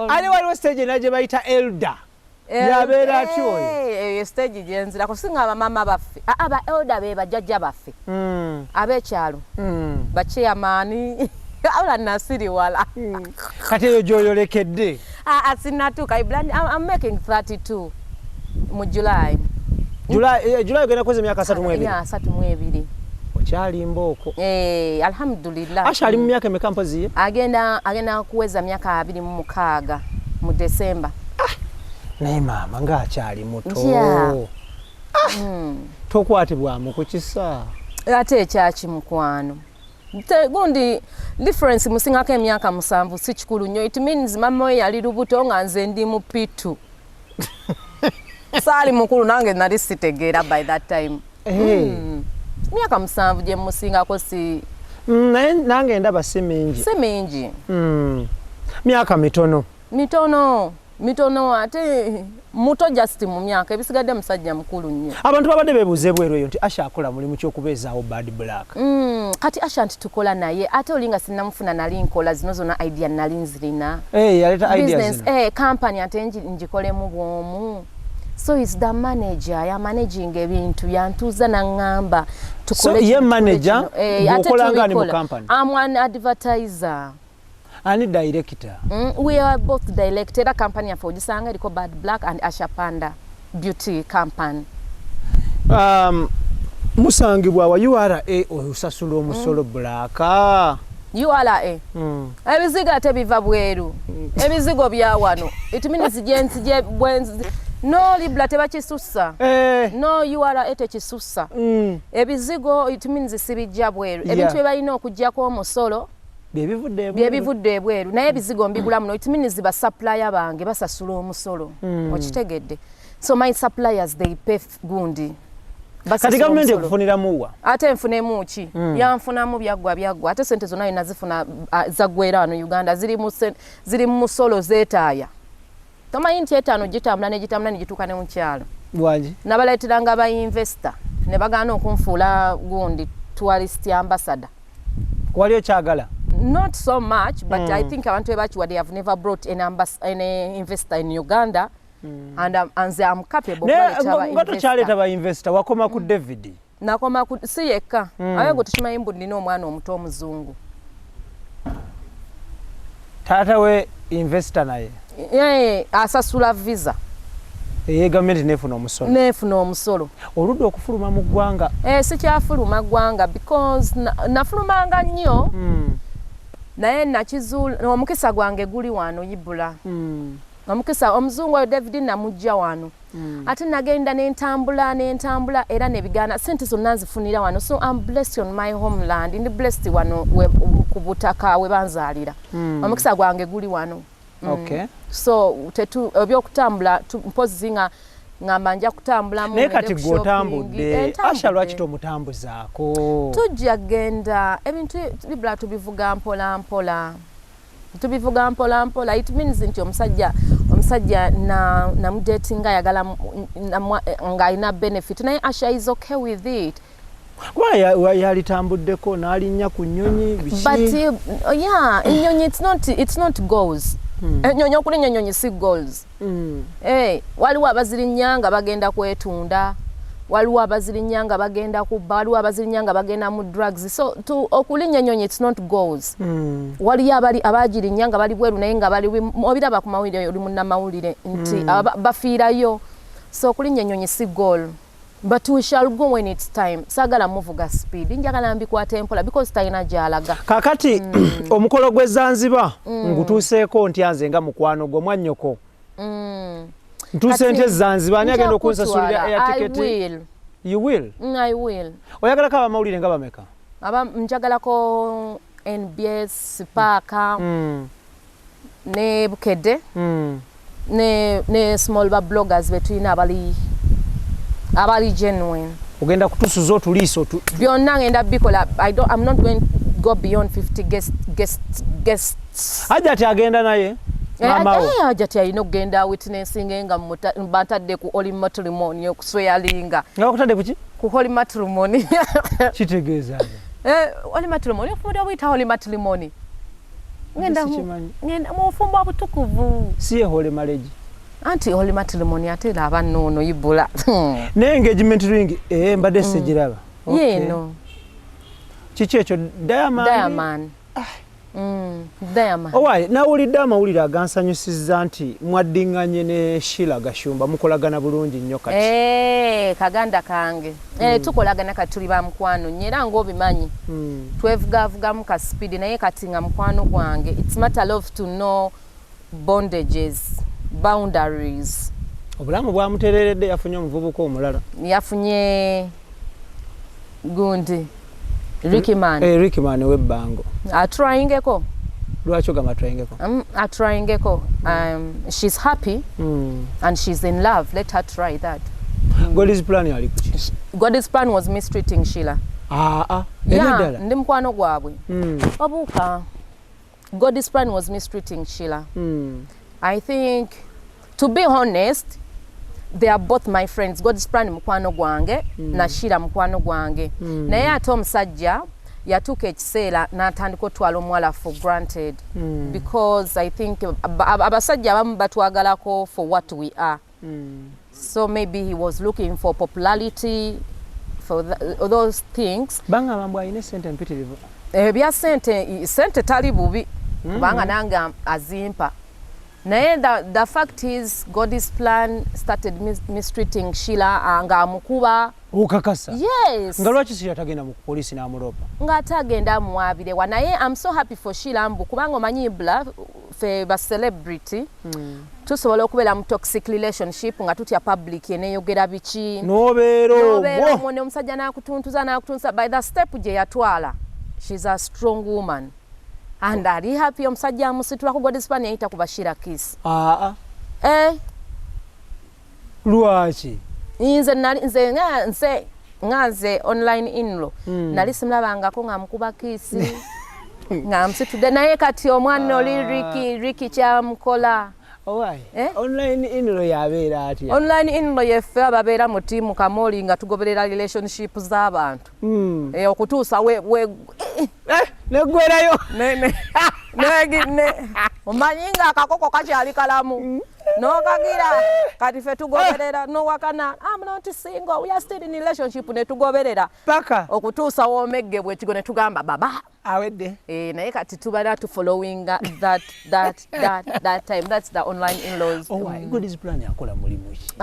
S1: Ate waliwo stage ena gye bayita elder. Yabeera atya oyo?
S2: Eyo stage gye nzirako singa bamama baffe. Aba elder be bajjajja baffe. Ab'ekyalo. Bachairman. Awula nasiri wala.
S1: Kati eyo gy'oyolekedde?
S2: Sinatuuka. I'm making 32 mu July.
S1: July ogenda kuweza emyaka 32?
S2: Yeah, 32.
S1: Okyali mbooko?
S2: Alhamdulillah.
S1: Asha ali mu myaka emeka mpozi ye?
S2: Agenda kuweza myaka 26 mu December.
S1: naye maama ng'akyali muto
S2: Yeah.
S1: tokwatibwamu ku kisa
S2: ate ekyaki mukwano gundi difference musingako emyaka 7 si kikulu nnyo. It means mama we yali lubuto nga nze ndi mu pitu saali mukulu nange nali sitegeera by that time. Myaka 7 gye musingako si
S1: nange ndaba si mingi myaka mitono ate muto just mu myaka ebisigadde musajja mukulu nnyo. Abantu babadde beebuuza bweru eyo nti Asha akola mulimu ky'okubeezaawo Bad Black.
S2: Kati Asha nti tukola naye ate olinga sinnamufuna nali nkola zino zonna idea nali nzirina.
S1: Yaleeta ideas
S2: business company ate ngikolemu bwomu. So he's the manager, ya managing ebintu yantuza nangamba tukole.
S1: So ye manager okola ngani mu company?
S2: I'm an advertiser.
S1: Ani director?
S2: We are both director. A company for Gisanga eriko Bad Black and Asha Panda beauty company.
S1: Musangibwa wa URA osasula omusolo Black.
S2: URA. Ebizigo ate biva bweru. Ebizigo bya wano. It means jensi je bwenzi. No libla tebakisussa. No URA ete kisussa. Ebizigo it means sibijja bweru. Ebintu ebalina okujjako omusolo byebivudde bweru naye ebizigo mbigula muno. It means ba supplier bange basasula omusolo. Okitegedde. So my suppliers they pay gundi.
S1: Kati government ekufunira muwa?
S2: Ate nfunemu ki? Yanfunamu byaggwa. Ate sente zonna nazifuna zaggwera wano Uganda ziri mu musolo zeetaaya. Tomanyi nti etaano gitambula ne gituuka ne mu kyalo.
S1: Bwanji?
S2: Nabaleeteranga ba investor ne bagaana okunfuula gundi tourist ambassador.
S1: Waliyo kyagala?
S2: Not so much, but I think abantu ebachiwa they have never brought an investor in Uganda. And I'm capable
S1: ngato kyaleeta ba investor wakoma ku David.
S2: Nakoma ku si yekka. Ayo go tukimanyi mbu nina omwana omuto omuzungu.
S1: Taata we investor naye.
S2: Asasula visa.
S1: Government nefuna
S2: omusolo.
S1: Oludde okufuluma mu ggwanga?
S2: Si kyafuluma ggwanga because nafulumanga nnyo. Naye nakizuula omukisa gwange guli wano IBRAH. Omukisa omuzungu oyo David namujja wano. Ate nagenda n'entambula era nebigaana sente zonna nzifunira wano. So I'm blessed on my homeland. Ndi blessed wano ku butaka we banzaalira. Omukisa gwange guli wano.
S1: Okay.
S2: So ebyokutambula mpozi ngamba nja kutambula mu
S1: kati gwotambudde Asha lwaki tomutambuzaako?
S2: Tujja genda ebintu IBRAH tubivuga mpola mpola. It means nti omusajja na mudating ayagala nga alina benefit naye Asha is okay with it.
S1: Yalitambuddeko n'alinnya ku nnyonyi biki?
S2: But ennyonyi it's not goals. Ennyonyi okulinnya ennyonyi si goals. Waliwo abazirinya nga bagenda kwetunda, waliwo abazirinya nga bagenda kubba, waliwo abazirinya nga bagenda mu drugs. So okulinnya ennyonyi it's not goals. Waliyo abagirinya nga bali bweru naye nga bali obiraba ku mawulire oli munnamawulire nti bafiirayo. So okulinnya ennyonyi si goal. But we shall go when it's time. Sagala muvuga speed. Njagala mbikwata empola because talina gyalaga.
S1: Kakati omukolo gwe Zanzibar ngutuuseeko ntyanze nga mukwano gwo mwannyoko. Ntuuse nte Zanzibar ani agenda okunsasulira air ticket?
S2: I will.
S1: You will?
S2: I will.
S1: Oyagalako abamawulire nga bameka?
S2: Njagalako NBS, Paaka, ne Bukedde, ne small bloggers betulina abali genuine.
S1: Ogenda kutusuza otuliiso
S2: byonna ngenda bikola. I'm not going to go beyond 50 guests.
S1: Hajati agenda naye?
S2: Hajati alina okugenda witnessing nga batadde ku holy matrimony okusweyalinga.
S1: Nga bakutadde ku ki?
S2: Ku holy matrimony.
S1: Kitegeeza.
S2: Holy matrimony okufumba buyita holy matrimony. Ngenda mu fumbo obutukuvu.
S1: Si ye holy marriage.
S2: Anti holy matrimony ate laba nnono IBRAH.
S1: Ne engagement ring mbadde sijiraba.
S2: Yeno.
S1: Kiki ekyo Diamond?
S2: Diamond.
S1: Owaaye nawulidde amawulire agansanyusizza nti mwaddinganye ne Sheila Gashumba mukolagana bulungi nnyo kati.
S2: Kaganda kange. Tukolagana kati tuli ba mukwano nyera ng'obimanyi. Twevugavugamu ka speed naye kati nga mukwano gwange. It's matter of to know bondages. Boundaries.
S1: obulamu bwamutereredde yafunye omuvubuka omulala
S2: yafunye gundi Ricky Man
S1: webbango
S2: atryingeko
S1: lwaki ogamba atryingeko
S2: atryingeko she's happy and she's in love, let her try that.
S1: God's plan yali kuki?
S2: God's plan was mistreating Sheila. Yeah, ndi mukwano gwabwe obuuka. God's plan was mistreating Sheila. I think, to be honest, they are both my friends. God's plan mukwano gwange na Sheila mukwano gwange. Naye ate omusajja yatuuka ekiseera n'atandika otwala omuwala for granted because I think abasajja abamu batwagalako for what we are. So maybe he was looking for popularity, for those things.
S1: Banga mambo ayine sente mpitirivu.
S2: Bya sente tali bubi kubanga nanga azimpa. Naye the fact is God's plan started mistreating Sheila anga amukuba.
S1: Ukakasa?
S2: Yes.
S1: Nga lwaki Sheila tagenda mu police n'amulopa?
S2: Nga tagenda muwabire wa naye I'm so happy for Sheila mbu kubanga omanyi IBRAH fe ba celebrity tusobola okubeera mu toxic relationship nga tutya public eneyogera biki
S1: nobeera
S2: omwo omusajja n'akutuntuza by the step gye yatwala. She's a strong woman and ali happy omusajja amusitula ku God's plan yayita ku Bashira kiss.
S1: Lwaki?
S2: Nze online inlo nali simulabangako nga mukuba kiisi nga msitude naye kati omwana oli Ricky kyamukola.
S1: Online inlo yabeera atya?
S2: Online inlo yeffe ababeera mu tiimu Kamoli nga tugoberera relationship z'abantu okutuusa
S1: neggwerayo
S2: omanyi nga akakoko kakyali kalamu nokagira kati ffe tugoberera nowakana I'm not single, we are still in relationship ne tugoberera
S1: paka
S2: okutuusa womeggebwa ekigo ne tugamba baba
S1: awedde
S2: naye kati tubala tu following that time. That's the online in-laws.
S1: God's plan yakola mulimu ki?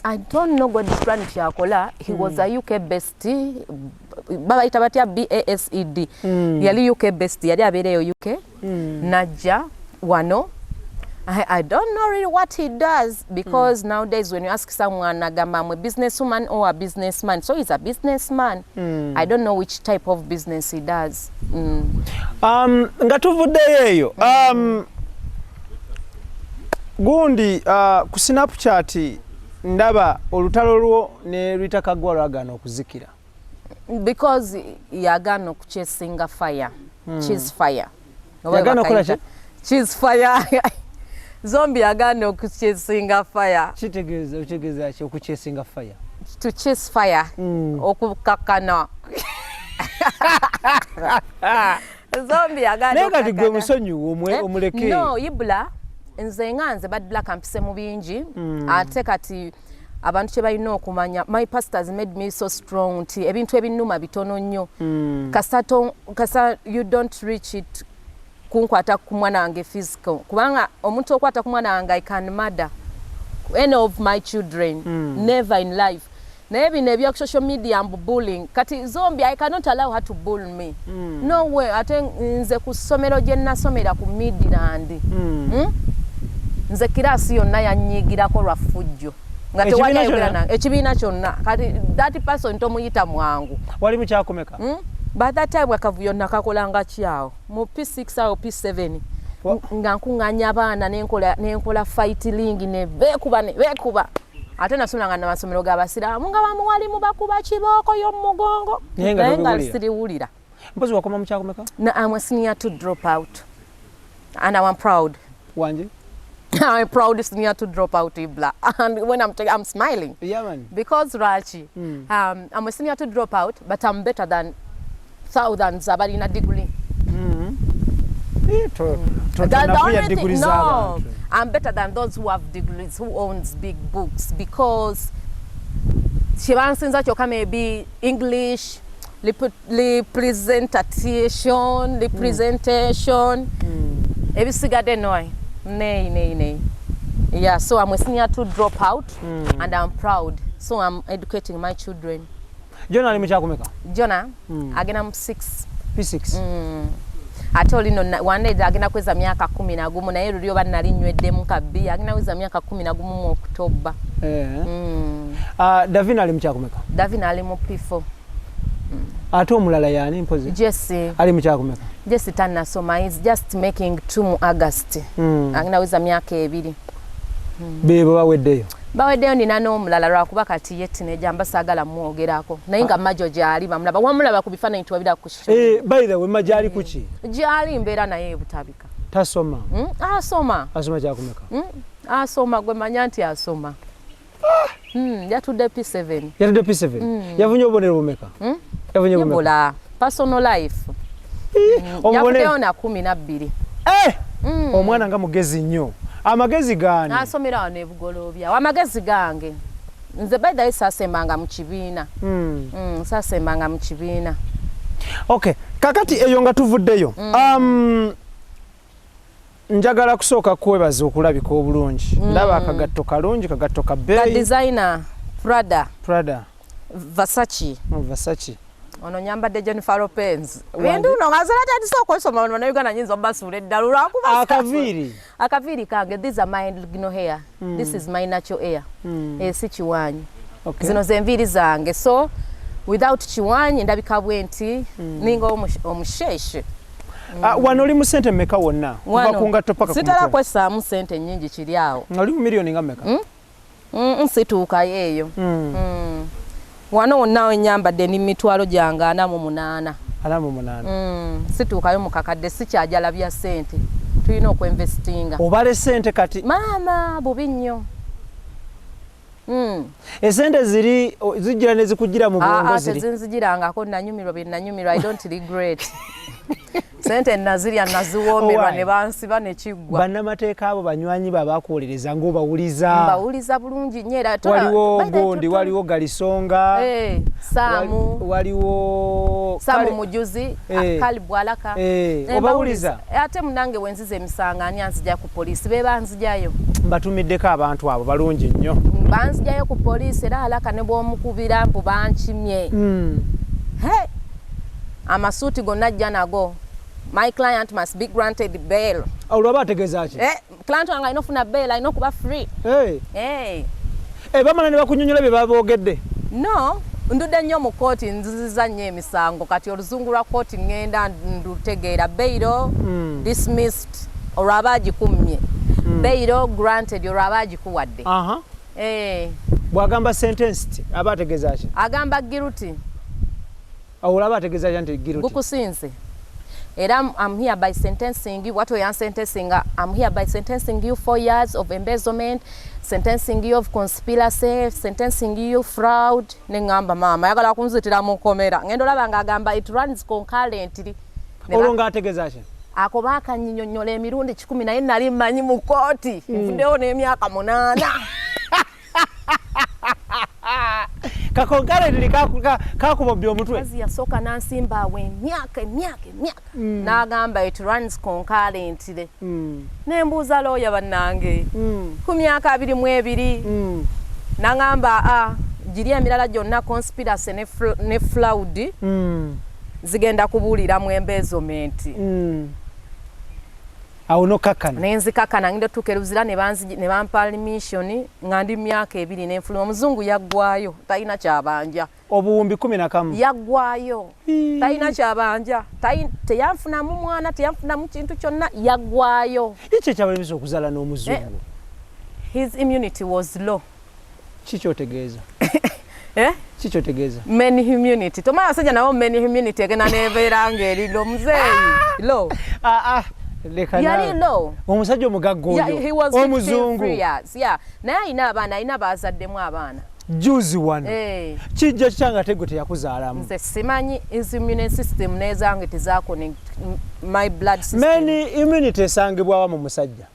S2: I don't know God's plan yakola. He was a UK bestie. Baba itabatia BASED. Yali UK bestie. Yali abereyo UK. Najja wano. I don't know really what he does because nowadays when you ask someone nagamba I'm a businesswoman or a businessman, so he's a businessman. I don't know which type of business he does.
S1: Nga tuvuddeyo eyo gundi ku Snapchat ndaba olutalo lwo ne lwitakagwa lwagaana okuzikira
S2: because yagaana okuchesinga fire. Cheese fire.
S1: Yagaana okukola ki?
S2: Cheese fire. Zombie yagaana okuchesinga fire.
S1: Kitegeeza ki okuchesinga fire?
S2: To chase fire. Okukakana. Zombie yagaana.
S1: Naye kati gwe musonyiwa omuleke.
S2: No, IBRAH nze nganze bad black ampise mu bingi ate kati abantu kye balina okumanya my pastors made me so strong nti ebintu ebinnuma bitono nnyo kasa you don't reach it kunkwata ku mwana wange physical kubanga omuntu okwata ku mwana wange I can murder any of my children never in life. Naye bino ebya social media and bullying kati zombie I cannot allow her to bully me. No way. Ate nze ku ssomero gye nasomera ku Midland nze kirasi yonna yanyigirako lwa fujjo nga tewali ayogera ekibiina kyonna kati that person tomuyita mwangu
S1: wali mu kyakomeka
S2: by that time akavuyo nakakolanga kyawo mu P6 awo P7 nga nkunganya abaana nenkola fighting ne bekuba ate nasomera nga amasomero g'abasiraamu nga bamuwalimu bakuba kibooko y'omugongo naye nga siriwulira.
S1: Mpozi wakoma mu kyakomeka?
S2: I'm a senior to drop out and I'm proud.
S1: Wanje?
S2: I'm proud senior to drop out IBRAH and when I'm smiling.
S1: Yeah man.
S2: Because Rachi, I'm a senior to drop out but I'm better than thousands abalina degree. No, I'm better than those who have degrees, who owns big books because chibansinza kyoka maybe English, representation, ebisigadde noy. Nay. Yeah, so I'm a senior to drop out and I'm proud. So I'm educating my children.
S1: Jonah ali mu kyakomeka?
S2: Jonah agenda mu 6.
S1: P6.
S2: ate olino wandeja agenda kweza myaka 11 naye lulyo bannalinywedde kabbi agenda kweza myaka 11 mu Oktoba.
S1: Davina ali mukyakumeka?
S2: Davina ali mu P4.
S1: Ate omulala yani mpozi?
S2: Jesse.
S1: Ali mukyakumeka?
S2: Jesse tanasoma, he's just making 2 mu August. Agenda kweza myaka 2.
S1: Bebo baweddeyo?
S2: Baweddeyo nina n'omulala lwakuba kati ye teenager mbasagala mwogerako naye nga majo gyali bamulaba wamulaba ku bifaananyi tuwabira ku show.
S1: By the way majali kuki?
S2: Gyali mbeera naye ebutabika.
S1: Tasoma?
S2: Asoma.
S1: Asoma kyakumeka?
S2: Asoma gwe manya nti asoma. Yatudde P7.
S1: Yatudde P7? Yafunye obubonero bumeka? Yafunye bumeka?
S2: Ebola. Personal life. Yafuddeyo na 12.
S1: Omwana nga mugezi nnyo. Amagezi gani?
S2: Asomera wano ebugolobya. Amagezi gange. Nze by the way sasembanga mu kibiina. Sasembanga mu kibiina.
S1: Okay. Kakati eyo nga tuvuddeyo. Njagala kusooka kwebaza okulabika obulungi. Ndaba akagatto kalungi, kagatto ka bbeeyi.
S2: Ka designer Prada. Versace.
S1: Versace.
S2: Ono nyambadde Jennifer Lopez. Bintu no ngazala tandisa okwesoma wano na Uganda nyinza obasula eddalo lwakuba. Akaviri kange, these are my no hair. This is my natural hair. Si kiwanyi. Zino zenviri zange. So without kiwanyi ndabika bwenti ninga omusheshe.
S1: Wano oli mu sente mmeka wonna? Kuva ku ngatto paka ku mutwe.
S2: Sitala kwesaamu sente nnyingi kiri awo.
S1: Oli mu miliyoni nga mmeka?
S2: Situuka yeeyo. Wano wonna nyambadde ni mitwalo gyange 48.
S1: 48.
S2: Situukayo mu kakadde sikyajala bya sente. Tulina okwenvestinga.
S1: Obale sente kati?
S2: Maama bubi nnyo.
S1: Esente zijira ne zikugira mu bwongo ziri?
S2: Tezinzigirangako nanyumirwa bye nanyumirwa. I don't regret. Sente nazirya naziwoomerwa ne bansiba ne kiggwa.
S1: Bannamateeka abo banywanyi babaakuwolereza ng'obawuliza?
S2: Mbawuliza bulungi nnyo era
S1: waliwo Gondi, waliwo Galisonga, waliwo
S2: Samu Mujuzi, Kali Bwalaka.
S1: Obawuliza?
S2: Ate munange wenzize emisanga ani anzija ku poliisi be banzijayo.
S1: Mbatumiddeko abantu abo balungi nnyo.
S2: Banzijayo ku poliisi era alaka ne bw'omukubira mpu bankimye. Amasuuti gonna ajja nago. My client must be granted bail.
S1: Olwaba ategeeza ki?
S2: Client wange alina ofuna bail, alina okuba free.
S1: Bamala ne bakunyonyola bye baboogedde? No,
S2: ndudde nnyo mu kooti nziziza nnyo emisango kati oluzungu lwa kooti ngenda ndutegeera bail dismissed olwaba agikumye. Bail granted olwaba agikuwadde.
S1: Bw'agamba sentenced aba ategeeza ki?
S2: Agamba guilty.
S1: Olwaba ategeeza ki nti guilty?
S2: Gukusinze. Era I'm here by sentencing you. What we are sentencing? I'm here by sentencing you 4 years of embezzlement, sentencing you of conspiracy, sentencing you fraud. Nengamba mama yagala kunzitira mu komera. Ngendo labanga agamba it runs concurrently.
S1: Olonga ategeeza ki?
S2: Ako bakanyinyonnyola emirundi 10 naye nali mmanyi mu kooti. Nfuddeyo n'emyaka 8.
S1: Kakonkale kakubobya omutwe.
S2: Kazi yasooka n'ansimba awo emyaka. N'agamba it runs concurrently. Nembuuza looya bannange. Ku myaka 22. N'agamba giri emirala gyonna conspiracy ne fraud. Zigenda kubuulira mu embezzlement.
S1: Awo nokkakana?
S2: Nenzikakana ngenda tukeruzira ne bampa permission nga ndi myaka 2 n'enfuluma. Omuzungu yaggwayo talina kyabanja.
S1: Obuwumbi 11
S2: yaggwayo talina kyabanja. Teyanfunamu mwana, teyanfunamu kintu kyonna, yaggwayo.
S1: Ekyo kyabalemesa okuzaala n'omuzungu?
S2: His immunity was low.
S1: Kikyotegeeza? Kikyotegeeza?
S2: Men immunity. Tomala abasajja nabo men immunity egenda nebeera ng'eriro muzeeyi. Low. Yali low.
S1: Omusajja omugagga oyo omuzungu.
S2: Naye alina abaana, alina bazaddemu abaana.
S1: Juzi wano. Kijja kyanga tegwe teyakuzaalamu.
S2: Nze simanyi his immune system nezange tezaako my blood system.
S1: Men immunity esangibwa wa mu musajja?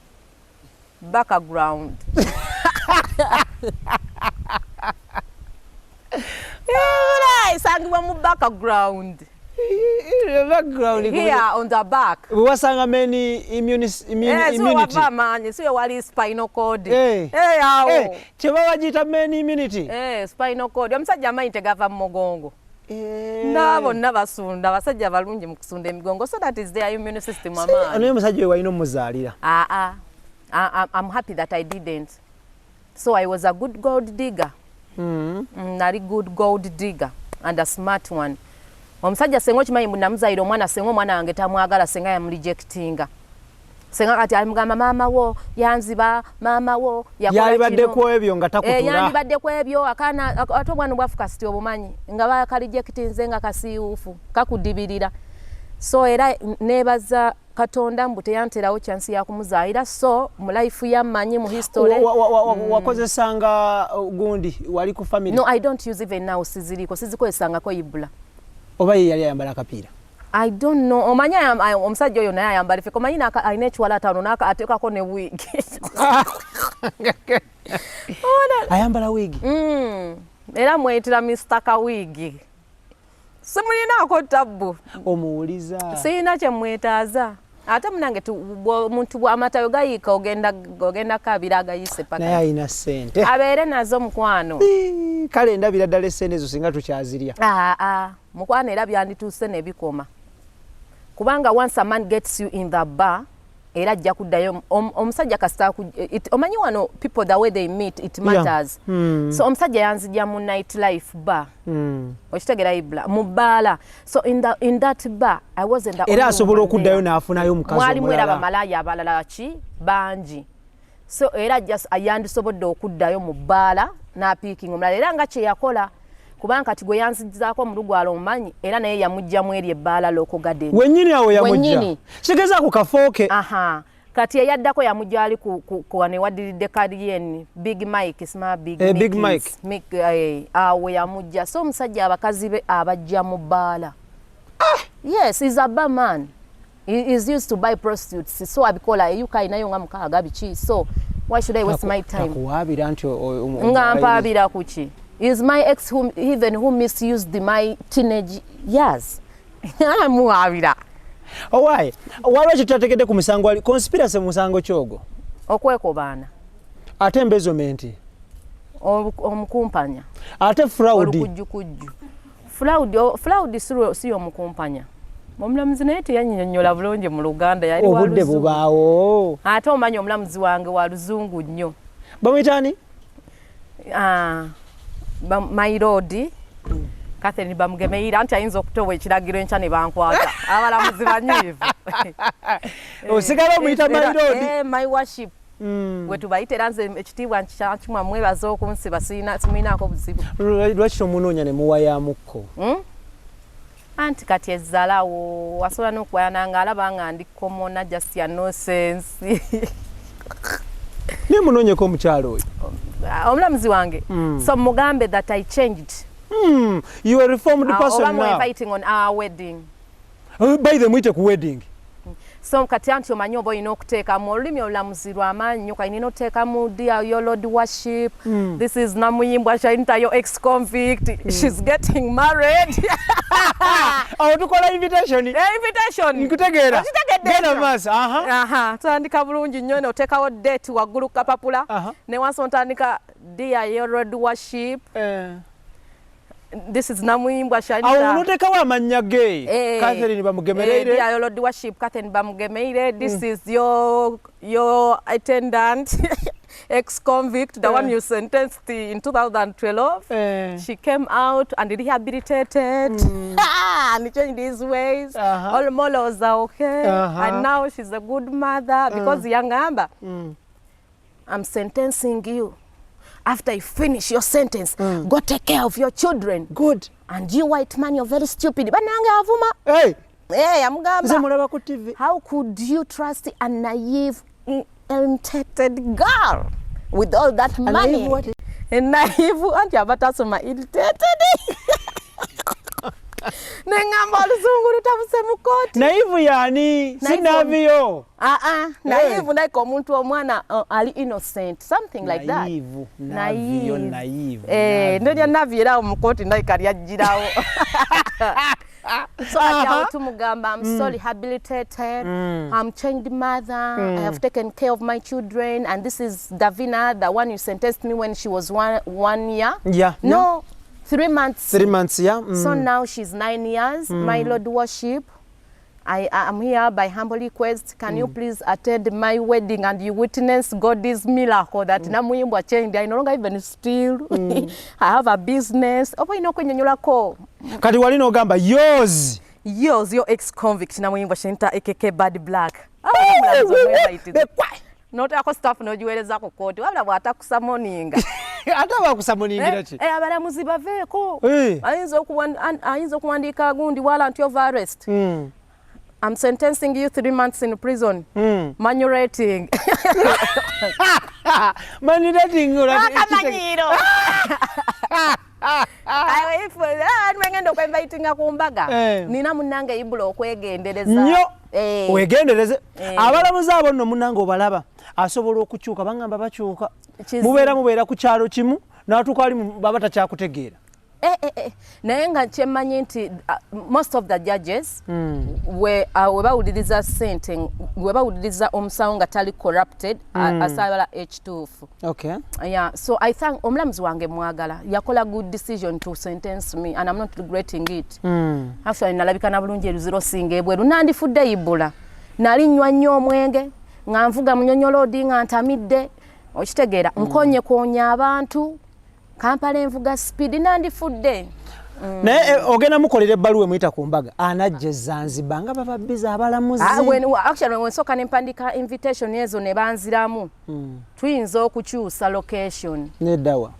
S2: Background. Esangibwa mu background. Here on the back.
S1: Wasanga many immunity.
S2: So wali spinal cord.
S1: Cheba wajita many immunity.
S2: Spinal cord. Omusajja amanyi tegava mu mugongo. Na bonna basunda basajja balungi mu kusunda emigongo, so that is their immune system amaanyi.
S1: Ono musajja we walina omuzaalira.
S2: I'm happy that I didn't. So I was a good gold digger. Nali good gold digger and a smart one. Omusajja senga okimanyi munamuzaire omwana senga omwana wange tamwagala senga yamurejectinga. Senga kati alimugamba mama wo yanziba, mama wo yakola kino.
S1: Yalibadde ku ebyo nga takutula.
S2: Yalibadde ku ebyo akana ate obwana bwafuka siti obumanyi nga bakarejectinze nga kasiyuufu kakudibirira. So era nebaza Katonda mbu teyanterawo chance ya kumuzaira, so mu life yamanyi mu history.
S1: Wakozesanga gundi wali ku family?
S2: No, I don't use even now sizikozesanga ko IBRAH.
S1: Oba yali ayambala akapiira? I
S2: don't know. Omanya omusajja oyo naye ayambala fe komanyi alina ekiwala taano naka ateekako ne wig.
S1: Ayambala wig?
S2: Era mwetira Mr. Kawig. Simulinaako tabbu.
S1: Omuwuliza.
S2: Sirina kye mwetaaza. Ate munange omuntu amatayo gayiika ogenda kabira agayise paka.
S1: Naye alina ssente.
S2: Abeere nazo mukwano.
S1: Kale ndabira ddala essente ezo singa tukyazirya.
S2: Mukwano era byandituuse ne bikoma. Kubanga once a man gets you in the bar, era ajja kuddayo omusajja kasita omanyi wano people the way they meet it matters. So omusajja yanzijja mu night life bar. Okitegera IBRAH mu bbaala. So in that bar I wasn't the only one. Era asobola okuddayo n'afunayo omukazi omulala. Mwali mwera bamalaya abalala ki bangi. So era just ayandisobodde okuddayo mu bbaala n'apiikinga omulala era nga kye yakola. Kubanga kati gwe yanzizaako mu lugwalo omumanyi era naye yamujjamu eri ebbaala Local Garden.
S1: Wennyini awo yamujja. Kigeza ku kafooke.
S2: Kati yaddako yamujja ali ku waddiridde Karien Big Mike sima Big Mike. Awo yamujja. So omusajja abakazi be abajja mu bbaala. Yes, he's a bar man. He is used to buy prostitutes. So abikola eyuka inayo nga mukaaga biki. So why should I waste my time?
S1: Takuwabira nti
S2: nga mpaabira kuki. Is my ex who misused my teenage years. Muwabira.
S1: Why? Waliwo kitategedde ku musango ali conspiracy musango kyogo.
S2: Okwekobaana.
S1: Ate embezzlement.
S2: Omukumpanya.
S1: Ate fraud.
S2: Olukujjukujju. Fraud si omukumpanya. Omulamuzi naye teyannyonnyola bulungi mu Luganda yali wa
S1: obudde bubaawo.
S2: Ate omanyi omulamuzi wange wa luzungu nnyo.
S1: Bamuyitaani?
S2: My lord Catherine bamugemeira anti ayinza okutowa ekiragiro enkya ne bankwata abalamuzi banyiivu.
S1: Osigala omuyita my lord?
S2: My worship. Bwe tubayitera nze ekitiibwa nkimwa mwebaza okunsiba simuinaako buzibu.
S1: Lwaki tomunoonya ne muwayamukko?
S2: Anti kati ezzalawo wasobola n'okuwayana nga alaba nga ndi komona just ya nonsense.
S1: Ne munoonyeko omukyalo oyo?
S2: Omulamuzi wange. So mugambe that I changed.
S1: You are a reformed person now.
S2: We're inviting on our wedding.
S1: By the way, ku wedding.
S2: So kati anti omanyi oba olina okuteekamu olulimi olulamuzi lw'amaanyi nnyo kayina oteekamu dear your Lord worship. This is Namuyimbwa Shanita, your ex-convict. She's getting married.
S1: Tukola invitation.
S2: Invitation.
S1: Nkutegeera. Genda maaso.
S2: Tandika bulungi nnyo n'oteekawo date waggulu kapapula. Ne wansi otandika dear your Lord worship. This is Namuyimbwa Shanita.
S1: Awo notekawo amannya ge. Catherine bamugemereire.
S2: Dear your Lord worship Catherine bamugemeire. This is your attendant. Ex-convict, the one you sentenced in 2012. She came out and rehabilitated and changed his ways. All molos are okay. And now she's a good mother because young Amber, I'm sentencing you. After you finish your sentence, go take care of your children. Good. And you white man, you're very stupid. Bananga avuma. Hey, how could you trust a naive, irritated girl with all that money? Naive, and you're about to irritated. Nengamba oluzungu lutabuse mukoti. Naive yani, sinavyo. Naive like omuntu omwana ali innocent, something like that. Naive. Ndio navyera mukoti ndaikali yajirawo. So I to Mugamba, I'm so rehabilitated. I'm changed mother. I have taken care of my children, and this is Davina, the one you sentenced me when she was one year. Yeah. No. 3 months.
S1: 3 months, yeah.
S2: So now she's 9 years. My Lord worship, I am here by humble request. Can you please attend my wedding and you witness God's miracle that namuyimbwa changed. I no longer even steal. I have a business. Opo inokwenyonyolako.
S1: Kati wali no gamba yours.
S2: Yours, your ex-convict namuyimbwa shinta AKK Bad Black. Not ako staff no jueleza ko koti. Wabula bwata kusamoninga.
S1: Ata bakusamoningira ki?
S2: Abalamuzi baveeko. Ayinza okuwandiika gundi warrant of arrest. I'm sentencing you 3 months in prison. Manurating.
S1: Manurating.
S2: Akamanyiro. Ngenda okwembayitinga ku mbaga. Nina munange IBRAH okwegendereza.
S1: Nnyo. Wegendereze. Abalamuzi abo nno munange obalaba. Asobola okukyuka bangamba bakyuka. Mubeera ku kyalo kimu n'atuuka ali baba takyakutegeera.
S2: Naye nga kyemmanyi nti most of the judges we bawuliriza sente we bawuliriza omusawo nga tali corrupted asabala ekituufu.
S1: Okay.
S2: Yeah, so I thank omulamuzi wange mwagala yakola good decision to sentence me and I'm not regretting it. Actually nalabika na bulungi eruziro singa ebweru nandifudde IBRAH nali nnywa nnyo omwenge nga nvuga munyonyolo odinga ntamidde okitegeera nkonye konya abantu Kampala envuga speed nandifudde.
S1: Naye ogenda mukolera ebbaluwa emuyita ku mbaga anajje Zanzibar nga baba biza abalamuzi.
S2: Actually when soka nempandika invitation ezo ne banziramu. Tuyinza okukyusa location.
S1: Neddawa.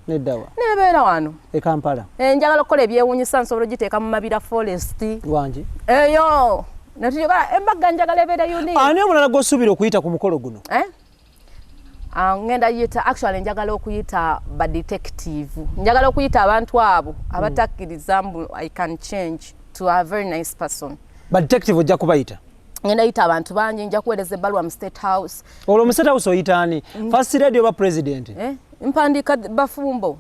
S1: Neddawa.
S2: Nebeera wano.
S1: E Kampala.
S2: Njagala okukola ebyewuunyisa nsobola ogiteeka mu Mabira Forest.
S1: Wangi.
S2: Eyo. Netuyogala embaga njagala ebeera unique.
S1: Ani omulala gw'osuubira okuyita ku mukolo guno?
S2: Ngenda yita actually njagala okuyita ba detective. Njagala okuyita abantu abo abatakkiriza mbu I can change to a very nice person.
S1: Ba detective ojja kubayita?
S2: Ngenda yita abantu bangi nja kuweereza ebbaluwa mu State House.
S1: Olwo mu State House oyita ani? First lady oba president?
S2: Mpandika bafumbo.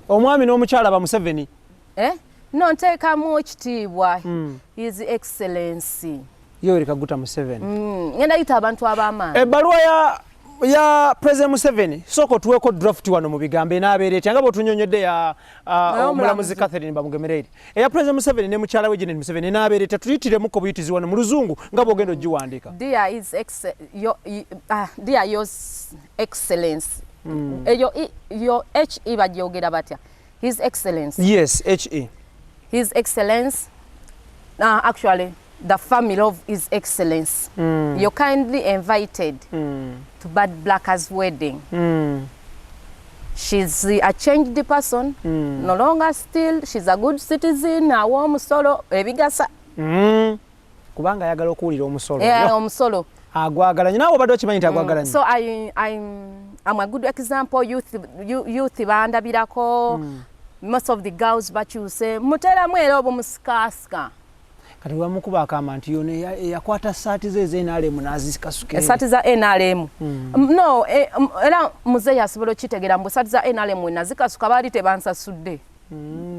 S1: Omwami n'omukyala ba Museveni?
S2: No, nteekamu ekitiibwa. His Excellency.
S1: Yoweri Kaguta Museveni.
S2: Ngenda yita abantu ab'amaanyi.
S1: Ebbaluwa ya President Museveni soko tuweko draft wano mu bigambo enabeere etya nga botunyonyodde ya omulamuzi Catherine Bamugemereri eya President Museveni ne mukyala we Janet Museveni enabeere etya tuyitiremu ko buyitizi wano mu luzungu nga bogendo ogiwandiika.
S2: Dear your Excellency. Your HE bagyogera batya. His Excellency.
S1: Yes, HE.
S2: His Excellency. Actually the family of His Excellency. You're kindly invited to Bad Black's wedding. She's a changed person. No longer still. She's a good citizen. A warm solo. Ebigasa.
S1: Kubanga ayagala okuwulira omusolo.
S2: Omusolo.
S1: Agwagala nnyo nawe obadde okimanyi nti agwagala nnyo.
S2: So I'm a good example. Youth bandabirako. Most of the girls bakyuse muteramu era obumusikasika.
S1: Kati wamukuba akama nti yone yakwata saati ze NRM nazikasuke.
S2: Saati za NRM. No, era muzeeyi asobola okitegeera mbu saati za NRM nazikasuka baali tebansasudde.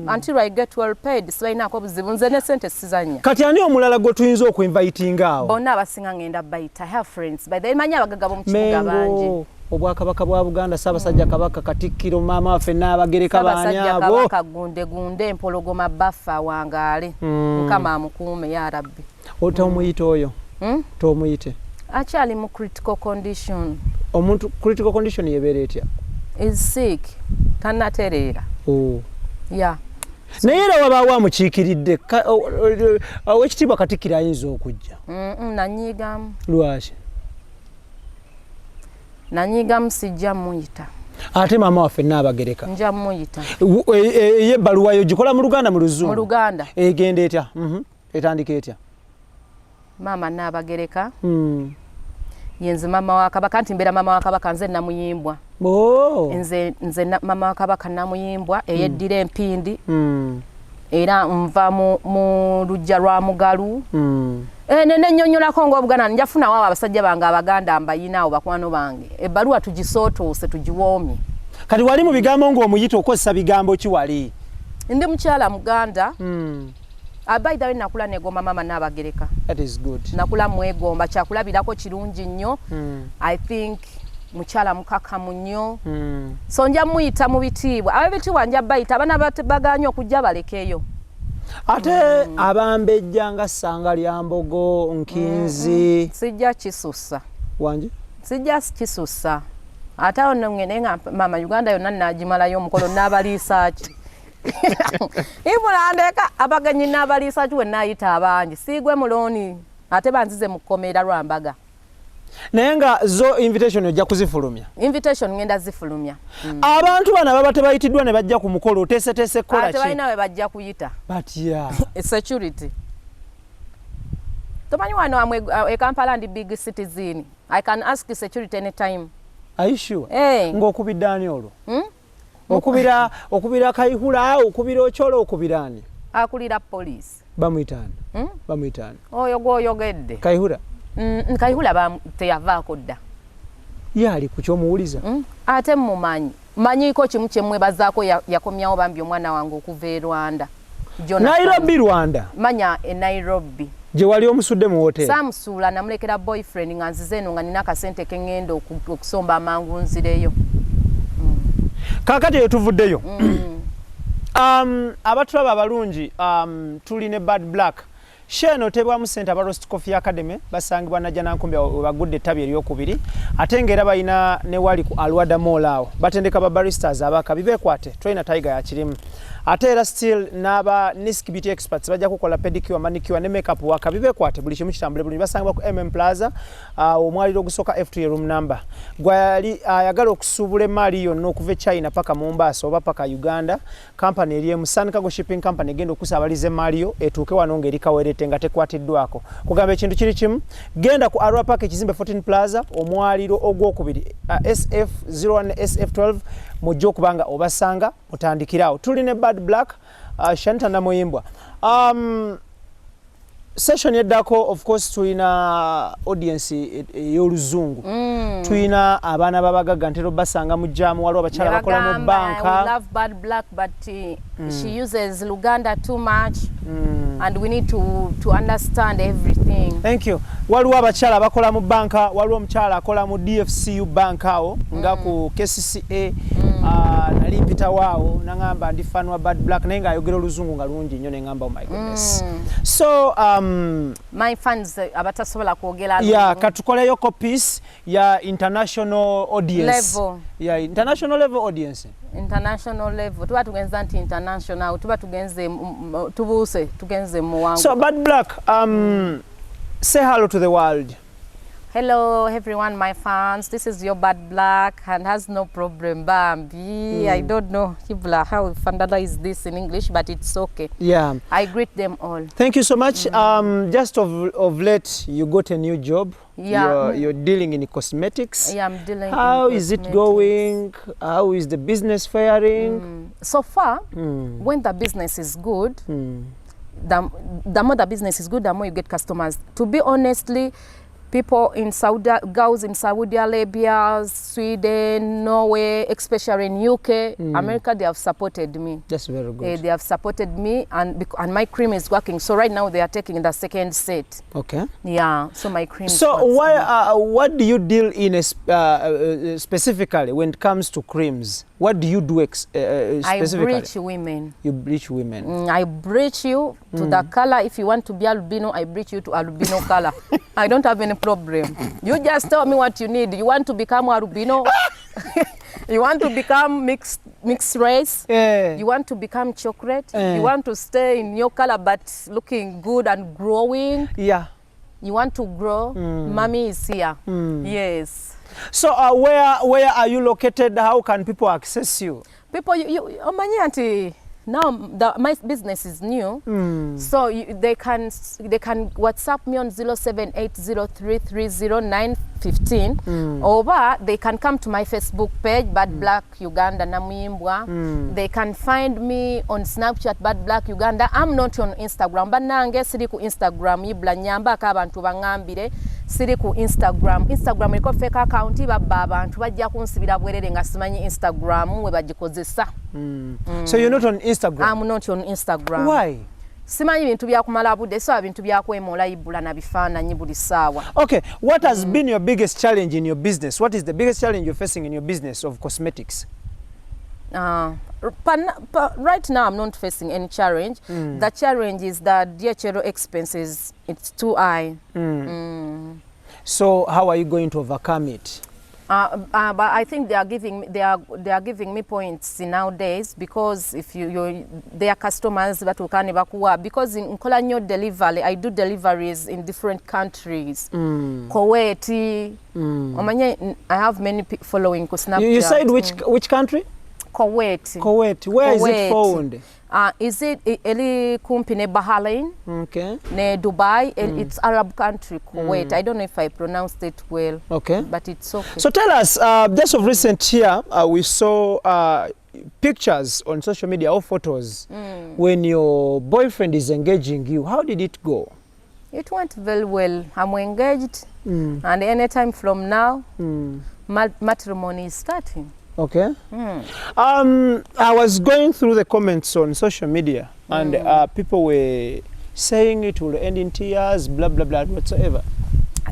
S2: Until I get well paid, sibalinako buzibu nze ne sente sizanya.
S1: Kati ani omulala gwe tuyinza okwenvitinga awo? Bonna
S2: abasinga ngenda bayita. I have friends. By the way, manyi abagagga b'omu kibuga bangi.
S1: Obwakabaka bwa Buganda Ssaabasajja Kabaka Katikkiro maama waffe n'Abagereka baani abo.
S2: Ssaabasajja Kabaka gunde empologoma Baffa Wangaale. Mukama amukuume ya Rabbi.
S1: Otomuyita oyo? Tomuyite.
S2: Akyali mu critical condition.
S1: Omuntu critical condition yebeera etya?
S2: Is sick. Tannatereera. Yeah.
S1: Naye era wabaawo amukiikiridde. Owekitiibwa Katikkiro ayinza okujja.
S2: Nanyiigamu.
S1: Lwaki?
S2: Nanyiigamu sijja muyita.
S1: Ate maama waffe n'Abagereka.
S2: Nja muyita.
S1: Ebbaluwa yo gikola mu Luganda mu Luzungu?
S2: Mu Luganda.
S1: Egenda etya? Etandika etya?
S2: Maama n'Abagereka. Yenze mama wa Kabaka nti mbeera mama wa Kabaka nze namuyimbwa. Nze mama wa Kabaka namuyimbwa eyeddira empindi. Era nva mu lujja lwa Mugalu. Nene nnyonnyolako ng'Obuganda njafuna waabo abasajja bange Abaganda mbayinaawo bakwano bange. Ebbaluwa tugisootoose tugiwoomye.
S1: Kati wali mu bigambo ng'omuyita okozesa bigambo ki wali?
S2: Ndi mukyala Muganda. By the way nakula negomba mama n'Abagereka.
S1: That is good.
S2: Nakula mwegomba kyakulabirako kirungi nnyo. I think mukyala mukakamu nnyo so nja muyita mu bitiibwa ab'ebitiibwa nja bayita abana baganye okujja balekeyo
S1: ate abambejja nga ssanga lya mbogo nkinzi
S2: sijja kisussa
S1: wanje
S2: sijja kisussa ate awo ngende nga mama Uganda yonna nagimalayo omukolo n'abaliisa ki ibulandeka abaganyi n'abaliisa ki we naayita abangi siigwe mulooni ate banzize mu kkomera lwa mbaga
S1: naye nga zo invitation ojja kuzifulumya
S2: invitation ngenda zifulumya
S1: abantu bana baba tebayitiddwa ne bajja ku mukolo oteeseteese kukola ki
S2: tebalina we bajja kuyita
S1: batya
S2: security tomanyi wano amwe e Kampala and big citizen I can ask security anytime.
S1: Are you sure?
S2: Hey.
S1: Ng'okubira ani olwo? Okubira Kayihura, okubira Ocholo, okubira ani?
S2: Akulira police.
S1: Bamuyitani. Bamuyitani.
S2: Oyo gw'oyogedde.
S1: Kayihura?
S2: Kayihura teyavaako dda.
S1: Yali ku ky'omuwuliza?
S2: Ate mumanyi. Manyiiko kimu kye mwebazaako yakomyawo bambi omwana wange okuva e Rwanda.
S1: Nairobi, Rwanda?
S2: Manya e Nairobi.
S1: Gye wali omusudde mu hotel?
S2: Samusuula namulekera boyfriend nga nzize eno nga nina akasente ke ŋŋenda okusomba amangu nzireyo.
S1: Kaakati etuvuddeyo. Abatulaba abalungi tuli ne Bad Black. Sheno tebwamu ssente aba Roast Coffee Academy basangibwa na Janankumbi bagudde ettabi eryokubiri ate ng'era balina ne wali ku Alwada Mall awo batendeka ba baristas abaka bibekwate Trainer Tiger ya kirimu ate era still n'aba Nisk Beauty Experts bajja kukola pedicure manicure ne makeup waka bibekwate buli kimu kitambule bulungi basangibwa ku MM Plaza omwaliro ogusoka F2 room number gwali ayagala okusuubula emaali yonna okuva China paka Mombasa oba paka Uganda company eri mu Sun Cargo Shipping Company egenda okusabaliza emaali yo etuuke wano ng'eri kawere nga tekwatiddwako kugamba ekintu kiri kimu genda ku Arua Park ekizimbe 14 Plaza omwaliro ogwokubiri SF01 SF12 mujjo kubanga obasanga mutandikirawo tuli ne Bad Black Shanta na Moyimbwa session yeddako of course tulina audience y'oluzungu tulina abaana babagaga ntero basanga mu jamu waliwo abakyala bakola mu banka.
S2: We love Bad Black but she uses Luganda too much and we need to understand everything.
S1: Thank you. Waliwo abakyala bakola mu banka waliwo omukyala akola mu DFCU bank awo nga ku KCCA nali mpita waawo nangamba ndifanwa Bad Black naye nga ayogera oluzungu nga lungi nnyo ne ngamba oh my goodness. So
S2: my fans abatasobola kwogera
S1: katukoleyo copies ya international audience
S2: level.
S1: International level audience.
S2: International level tuba tugenza nti international tuba tugenze tubuuse tugenze mu wangu.
S1: So Bad Black say hello to the world.
S2: Hello everyone, my fans. This is your Bad Black and has no problem. Bambi. I don't know how Fandada is this in English, but it's okay.
S1: Yeah.
S2: I greet them all.
S1: Thank you so much. Just of late, you got a new job.
S2: Yeah.
S1: You're dealing in cosmetics.
S2: Yeah, I'm dealing.
S1: How is it going? How is the business faring?
S2: So far, when the business is good, the more the business is good, the more you get customers. To be honestly, people in girls in Saudi Arabia, Sweden, Norway, especially in UK, America, they have supported me.
S1: That's very good.
S2: They have supported me and my cream is working. So right now they are taking the second set.
S1: Okay.
S2: Yeah, so my cream
S1: So what do you deal in specifically when it comes to creams? What do you do specifically?
S2: I bleach women.
S1: You bleach women?
S2: I bleach you to the color. If you want to be albino, I bleach you to albino color. I don't have any problem. You just tell me what you need. You want to become albino? You want to become mixed race?
S1: Yeah.
S2: You want to become chocolate? You want to stay in your color but looking good and growing?
S1: Yeah.
S2: You want to grow? Mommy is here. Yes.
S1: So where are you located? How can people access you?
S2: People, now my business is new, so they can WhatsApp me on 0780330915, or they can come to my Facebook page, Bad Black Uganda Namuyimbwa. They can find me on Snapchat, Bad Black Uganda. I'm not on Instagram, but nange siri ku Instagram ibla nyamba abantu bangambire siri ku Instagram iko fake account babba abantu bajja kunsibira bwerere nga simanyi Instagram we bagikozesa.
S1: So you're not on Instagram?
S2: I'm not on Instagram.
S1: Why?
S2: simanyi bintu bya kumala budde so bintu bya kwemola ibula na bifaananyi buli ssaawa.
S1: Okay, what has been your biggest challenge in your business? What is the biggest challenge you're facing in your business of cosmetics?
S2: Right now I'm not facing any challenge. The challenge is that DHL expenses, it's too high.
S1: So how are you going to overcome it?
S2: But I think they are giving me points nowadays, because if their customers because in Nkola delivery, I do deliveries in different countries. Kuwait. I have many people following Snapchat.
S1: You said which country?
S2: Kuwait.
S1: Kuwait. Where is it found?
S2: Is it Eli Kumpine Bahrain?
S1: Okay.
S2: Ne Dubai. It's Arab country, Kuwait. I don't know if I pronounced it well. Okay. But it's okay.
S1: So tell us, just of recent here, we saw pictures on social media or photos when your boyfriend is engaging you. How did it go?
S2: It went very well. I'm engaged, and anytime from now, matrimony is starting.
S1: Okay. I was going through the comments on social media, and people were saying it will end in tears, blah, blah, blah, whatsoever.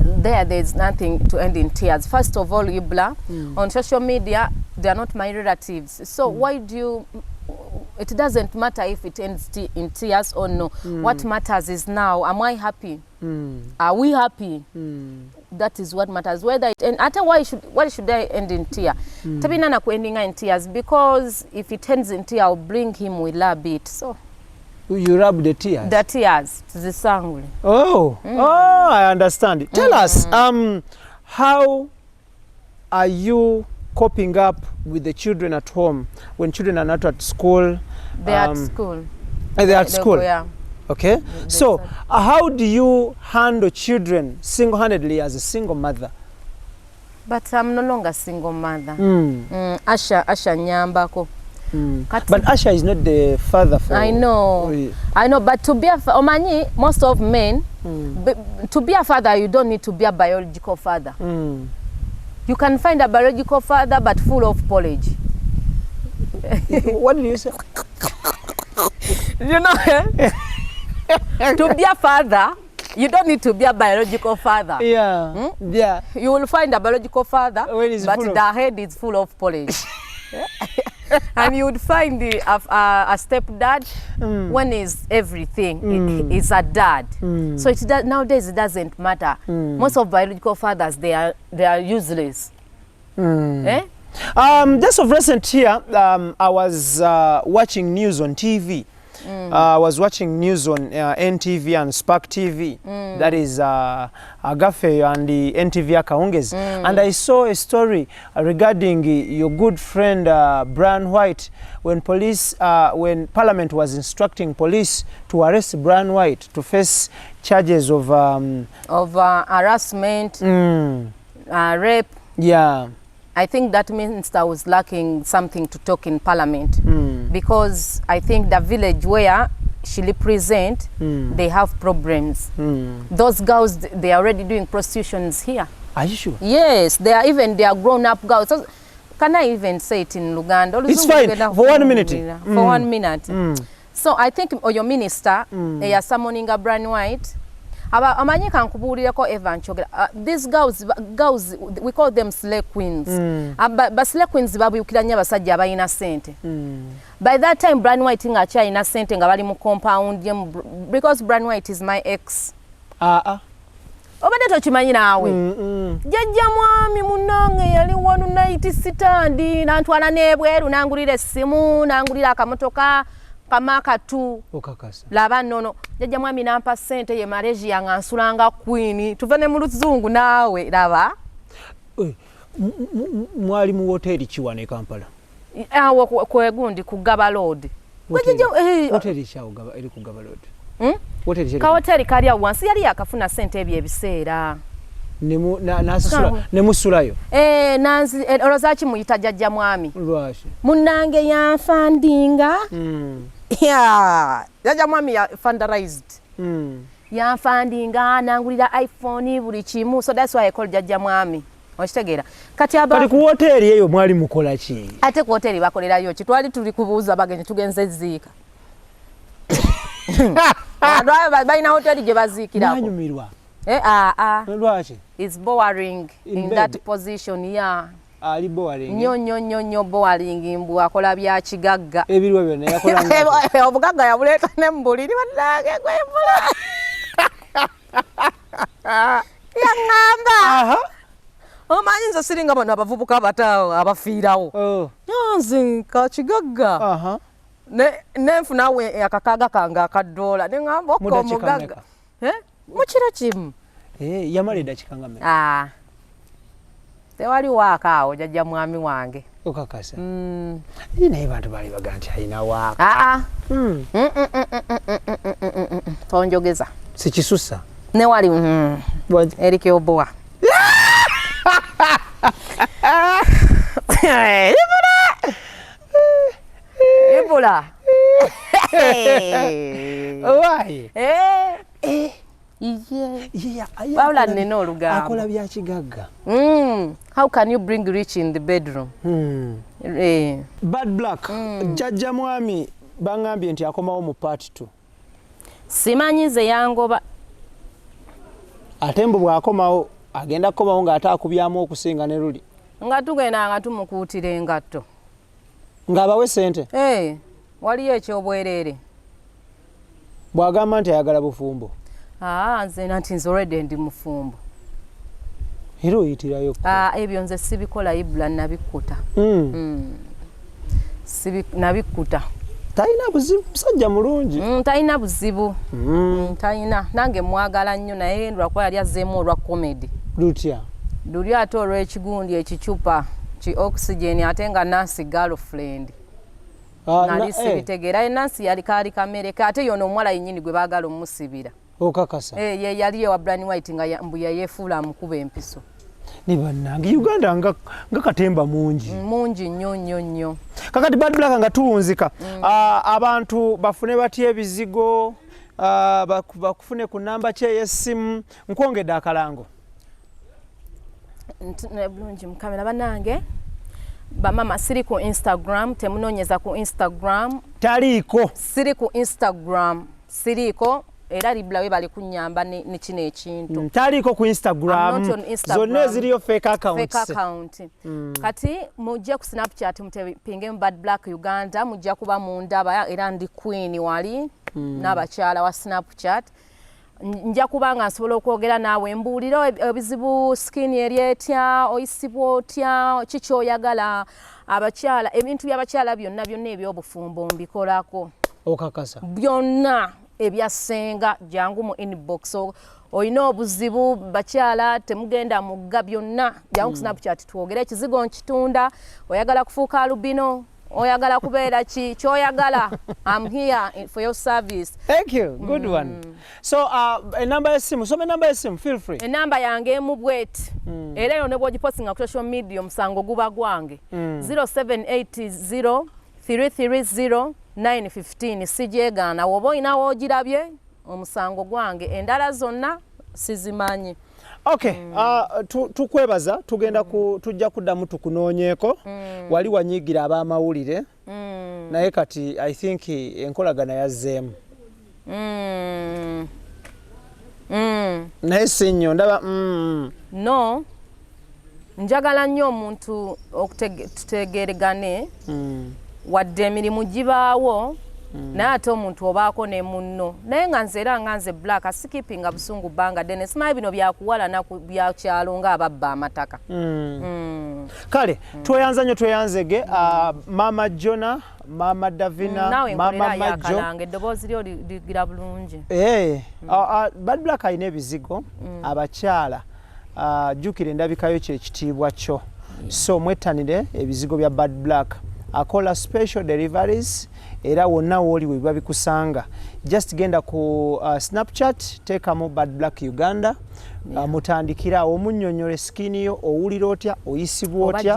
S2: There's nothing to end in tears. First of all, IBRAH, on social media, they are not my relatives. So why do you... It doesn't matter if it ends in tears or no. What matters is now, am I happy? Are we happy? That is what matters. Whether it and why should I end in tears? Tabina na ending in tears, because if it ends in tears, I'll bring him with a bit. So
S1: you rub the tears.
S2: The tears, the sangre.
S1: Oh, I understand it. Tell us, how are you coping up with the children at home when children are not at school?
S2: They're at school.
S1: They're at school.
S2: Yeah.
S1: Okay. So how do you handle children single-handedly as a single mother?
S2: But I'm no longer a single mother. Asha nyambako.
S1: But Asha is not the father for...
S2: I know. I know, but to be a Omanyi, most of men, to be a father, you don't need to be a biological father. You can find a biological father, but full of porridge.
S1: What did you say?
S2: You know, to be a father, you don't need to be a biological father.
S1: Yeah. Yeah.
S2: You will find a biological father, but the head is full of porridge. And you would find a stepdad when is everything. It's a dad. So nowadays it doesn't matter. Most of biological fathers, they are useless.
S1: Just of recent here, I was watching news on TV. I was watching news on NTV and Spark TV. That is Agafe and the NTV Akaungezi. And I saw a story regarding your good friend Brian White, when police, when Parliament was instructing police to arrest Brian White to face charges of
S2: harassment, rape.
S1: Yeah.
S2: I think that minister was lacking something to talk in Parliament, because I think the village where she represents, they have problems. Those girls, they are already doing prostitutions here.
S1: Are you sure?
S2: Yes, they are grown-up girls. So, can I even say it in Luganda?
S1: It's fine. For 1 minute.
S2: For 1 minute. So I think your minister, they are summoning a Brian White. These girls, we call them slay queens. But slay queens babuukira basajja abayina sente. By that time, Brian White nga akyalina sente nga bali mu compound, because Brian White is my ex. Obadde tokimanyi naawe. Jjajja mwami munnange yali wanu night sitandi nantwala n'ebweru nangulira essimu nangulira akamotoka kamaka tu
S1: okakasa
S2: laba nono jjajja mwami nampa sente ye Malaysia nga nsulanga queen tuvane mu luzungu naawe laba
S1: mwali mu hoteli kiwane e Kampala
S2: awo kwegundi ku Gaba Road
S1: hoteli chawo gaba eri ku Gaba Road
S2: ka hoteli kali awo wansi yali yakafuna sente ebyo ebiseera
S1: nemusulayo
S2: nanzi olozaki muyita jjajja mwami
S1: lwashi
S2: munnange yanfandinga jjajja mwami ya fundraised yanfandinga nangulira iPhone buli kimu, so that's why I call jjajja mwami okitegeera kati
S1: ku hoteli eyo mwali mukola ki
S2: ate ku hoteli bakolerayo ki twali tuli kubuuza bagenyi tugenze ziika Balina hoteli gye baziikirako.
S1: Nanyumirwa.
S2: Lwaki? It's boring in that position, yeah.
S1: Ali boring.
S2: Nnyo boring mbu akola bya kigagga.
S1: Ebirwe byonna yakola nga.
S2: Obugagga yabuleeta ne mu buliri baddaage kwevula. Yaŋŋamba. Omanyi nze siringa bano abavubuka abataawo abafiirawo. Nze ka kigagga. Nenfuna we akakaaga kange akadoola ne ŋŋamba okko omugagga. Mu kiro kimu.
S1: Yamala eddakiika nga mmeka?
S2: Tewali waaka awo jjajja mwami wange.
S1: Okakasa? Naye bantu baali baga nti alina waaka.
S2: Tonjogeza.
S1: Sikisusa? Ne
S2: wali Erike Oboa. Ibula.
S1: Why?
S2: Paula neno olugamba.
S1: Akola bya kigagga.
S2: How can you bring rich in the bedroom?
S1: Bad black. Jjajja mwami bangambye nti akomawo mu part 2.
S2: Simanyize yangoba.
S1: Ate mbu bw'akomawo agenda kukomawo ng'ate akubyamu okusinga ne luli.
S2: Nga tugenda nga tumukuutira engatto.
S1: Ng'abawe ssente?
S2: Waliyo ekyobwereere.
S1: Bw'agamba nti ayagala bufumbo.
S2: Nze nanti nze already ndi mufumbo.
S1: Era oyitirayo?
S2: Ebyo nze sibikola IBRAH nabikkuta. Nabikkuta.
S1: Talina buzibu, musajja mulungi.
S2: Talina buzibu. Talina. Nange mwagala nnyo naye lwakuba yali azzeemu olwa comedy.
S1: Lutya?
S2: Luli ate olw'ekigundi ekicupa ki oxygen ate nga Nancy girlfriend. Nali sibitegeera. Nancy yali kaali kamereka ate yono omuwala yennyini gwe baagala omusibira.
S1: Okakasa?
S2: Ye yali ewa Brian White nga mbu yefuula amukuba empiso.
S1: Ne bannange Uganda nga katemba mungi.
S2: Mungi nnyo.
S1: Kakati Bad Black nga tuwunzika. Abantu bafune batya ebizigo, bakufune ku namba ki ey'essimu, nkwongedde akalango.
S2: Bulungi mukamera bannange. Bamama siri ku Instagram, temunoonyeza ku Instagram.
S1: Taliiko.
S2: Siri ku Instagram, siriiko. Era IBRAH bali kunnyamba ne kino ekintu.
S1: Taliiko ku Instagram. Zonna eziriyo fake account. Kati mujja ku Snapchat mutepinge mu Bad Black Uganda, mujja kuba mu ndaba era ndi queen wali n'abakyala wa Snapchat. Nja kubanga nsobola okwogera naawe mbuulira ebizibu skin eri etya, oyisibwa otya, kiki oyagala abakyala, ebintu by'abakyala byonna eby'obufumbo mbikolako. Okakasa?
S2: Byonna ebyasenga jangu mu inbox. Oyina obuzibu bakyala temugenda mugga byonna jangu ku Snapchat twogere ekizigo nkitunda, oyagala kufuuka alubino, oyagala kubeera ki kyoyagala. I'm here for your service.
S1: Thank you. Good one. So enamba y'essimu, some enamba y'essimu, feel free. Enamba
S2: yange mu bweti. Era yo ne bw'ogipostinga ku social media omusango guba gwange. 0780 330 915 sijegaana woba oyina woogirabye omusango gwange, endala zonna sizimanyi.
S1: Okay, tukwebaza tujja kuddamu tukunoonyeeko. Wali wanyiigira ab'amawulire naye kati I think enkolagana yazzeemu. Naye si nnyo ndaba
S2: no njagala nnyo omuntu tutegeregane wadde emirimu gibaawo naye ate omuntu obaako ne munno naye nga nze era nga nze Black asikipinga busungu bbanga ddene simanyi bino byakuwalana ku byakyalo ng'ababba amataka.
S1: Kale tweyanza nnyo tweyanzege Mama Jona, Mama Davina, Mama Majjo
S2: eddoboozi lyo ligira bulungi.
S1: Bad Black alina ebizigo abakyala jjukira endabikayo kyekitiibwa kyo, so mwettanire ebizigo bya Bad Black. Akola special deliveries era wonna woli we babikusanga. Just genda ku Snapchat teekamu Bad Black Uganda, mutandikira omunnyonnyole skin yo owulira otya, oyisibwa otya,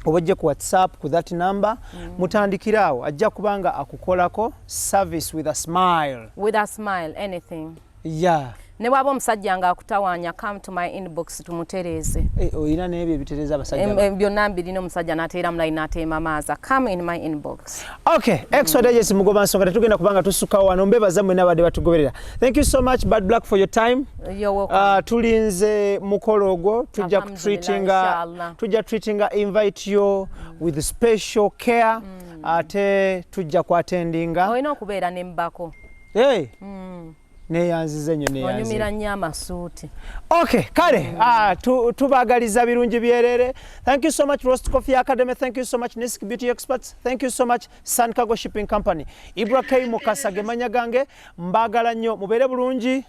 S1: obajje ku WhatsApp ku that number. Mutandikiraawo ajja kubanga akukolako service with a smile.
S2: With a smile, anything.
S1: Yeah.
S2: ne bwaba omusajja nga akutawanya come to my inbox tumutereze
S1: oyina n'ebyo ebitereza abasajja
S2: byonna mbirina omusajja n'ateera mulayini n'ateema amaaza come in my inbox.
S1: Okay, extradigest mugoba nsonga tetugenda kubanga tusukkawo wano mbebaza mwena abadde batugoberera. Thank you so much Bad Black for your time.
S2: You're welcome.
S1: Tulinze mukolo ogwo tujja treating invite you with special care ate tujja kwatendinga
S2: olina okubeera n'embako
S1: neyanzize nnyo neyanzize
S2: onyumira nnyo amasuuti.
S1: Okay, kale tubagaliza birungi byerere. Thank you so much Roast Coffee Academy. Thank you so much Nisk Beauty Experts. Thank you so much Sun Cargo Shipping Company. IBRAH Mukasa gemanya gange mbagala nnyo mubeere bulungi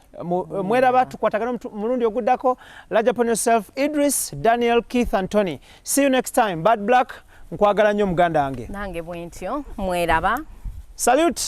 S1: mweraba tukwatagana mulundi oguddako. Large upon yourself Idris, Daniel, Keith and Tony. See you next time. Bad Black nkwagala nnyo muganda wange.
S2: Nange bwentyo mweraba.
S1: Salute.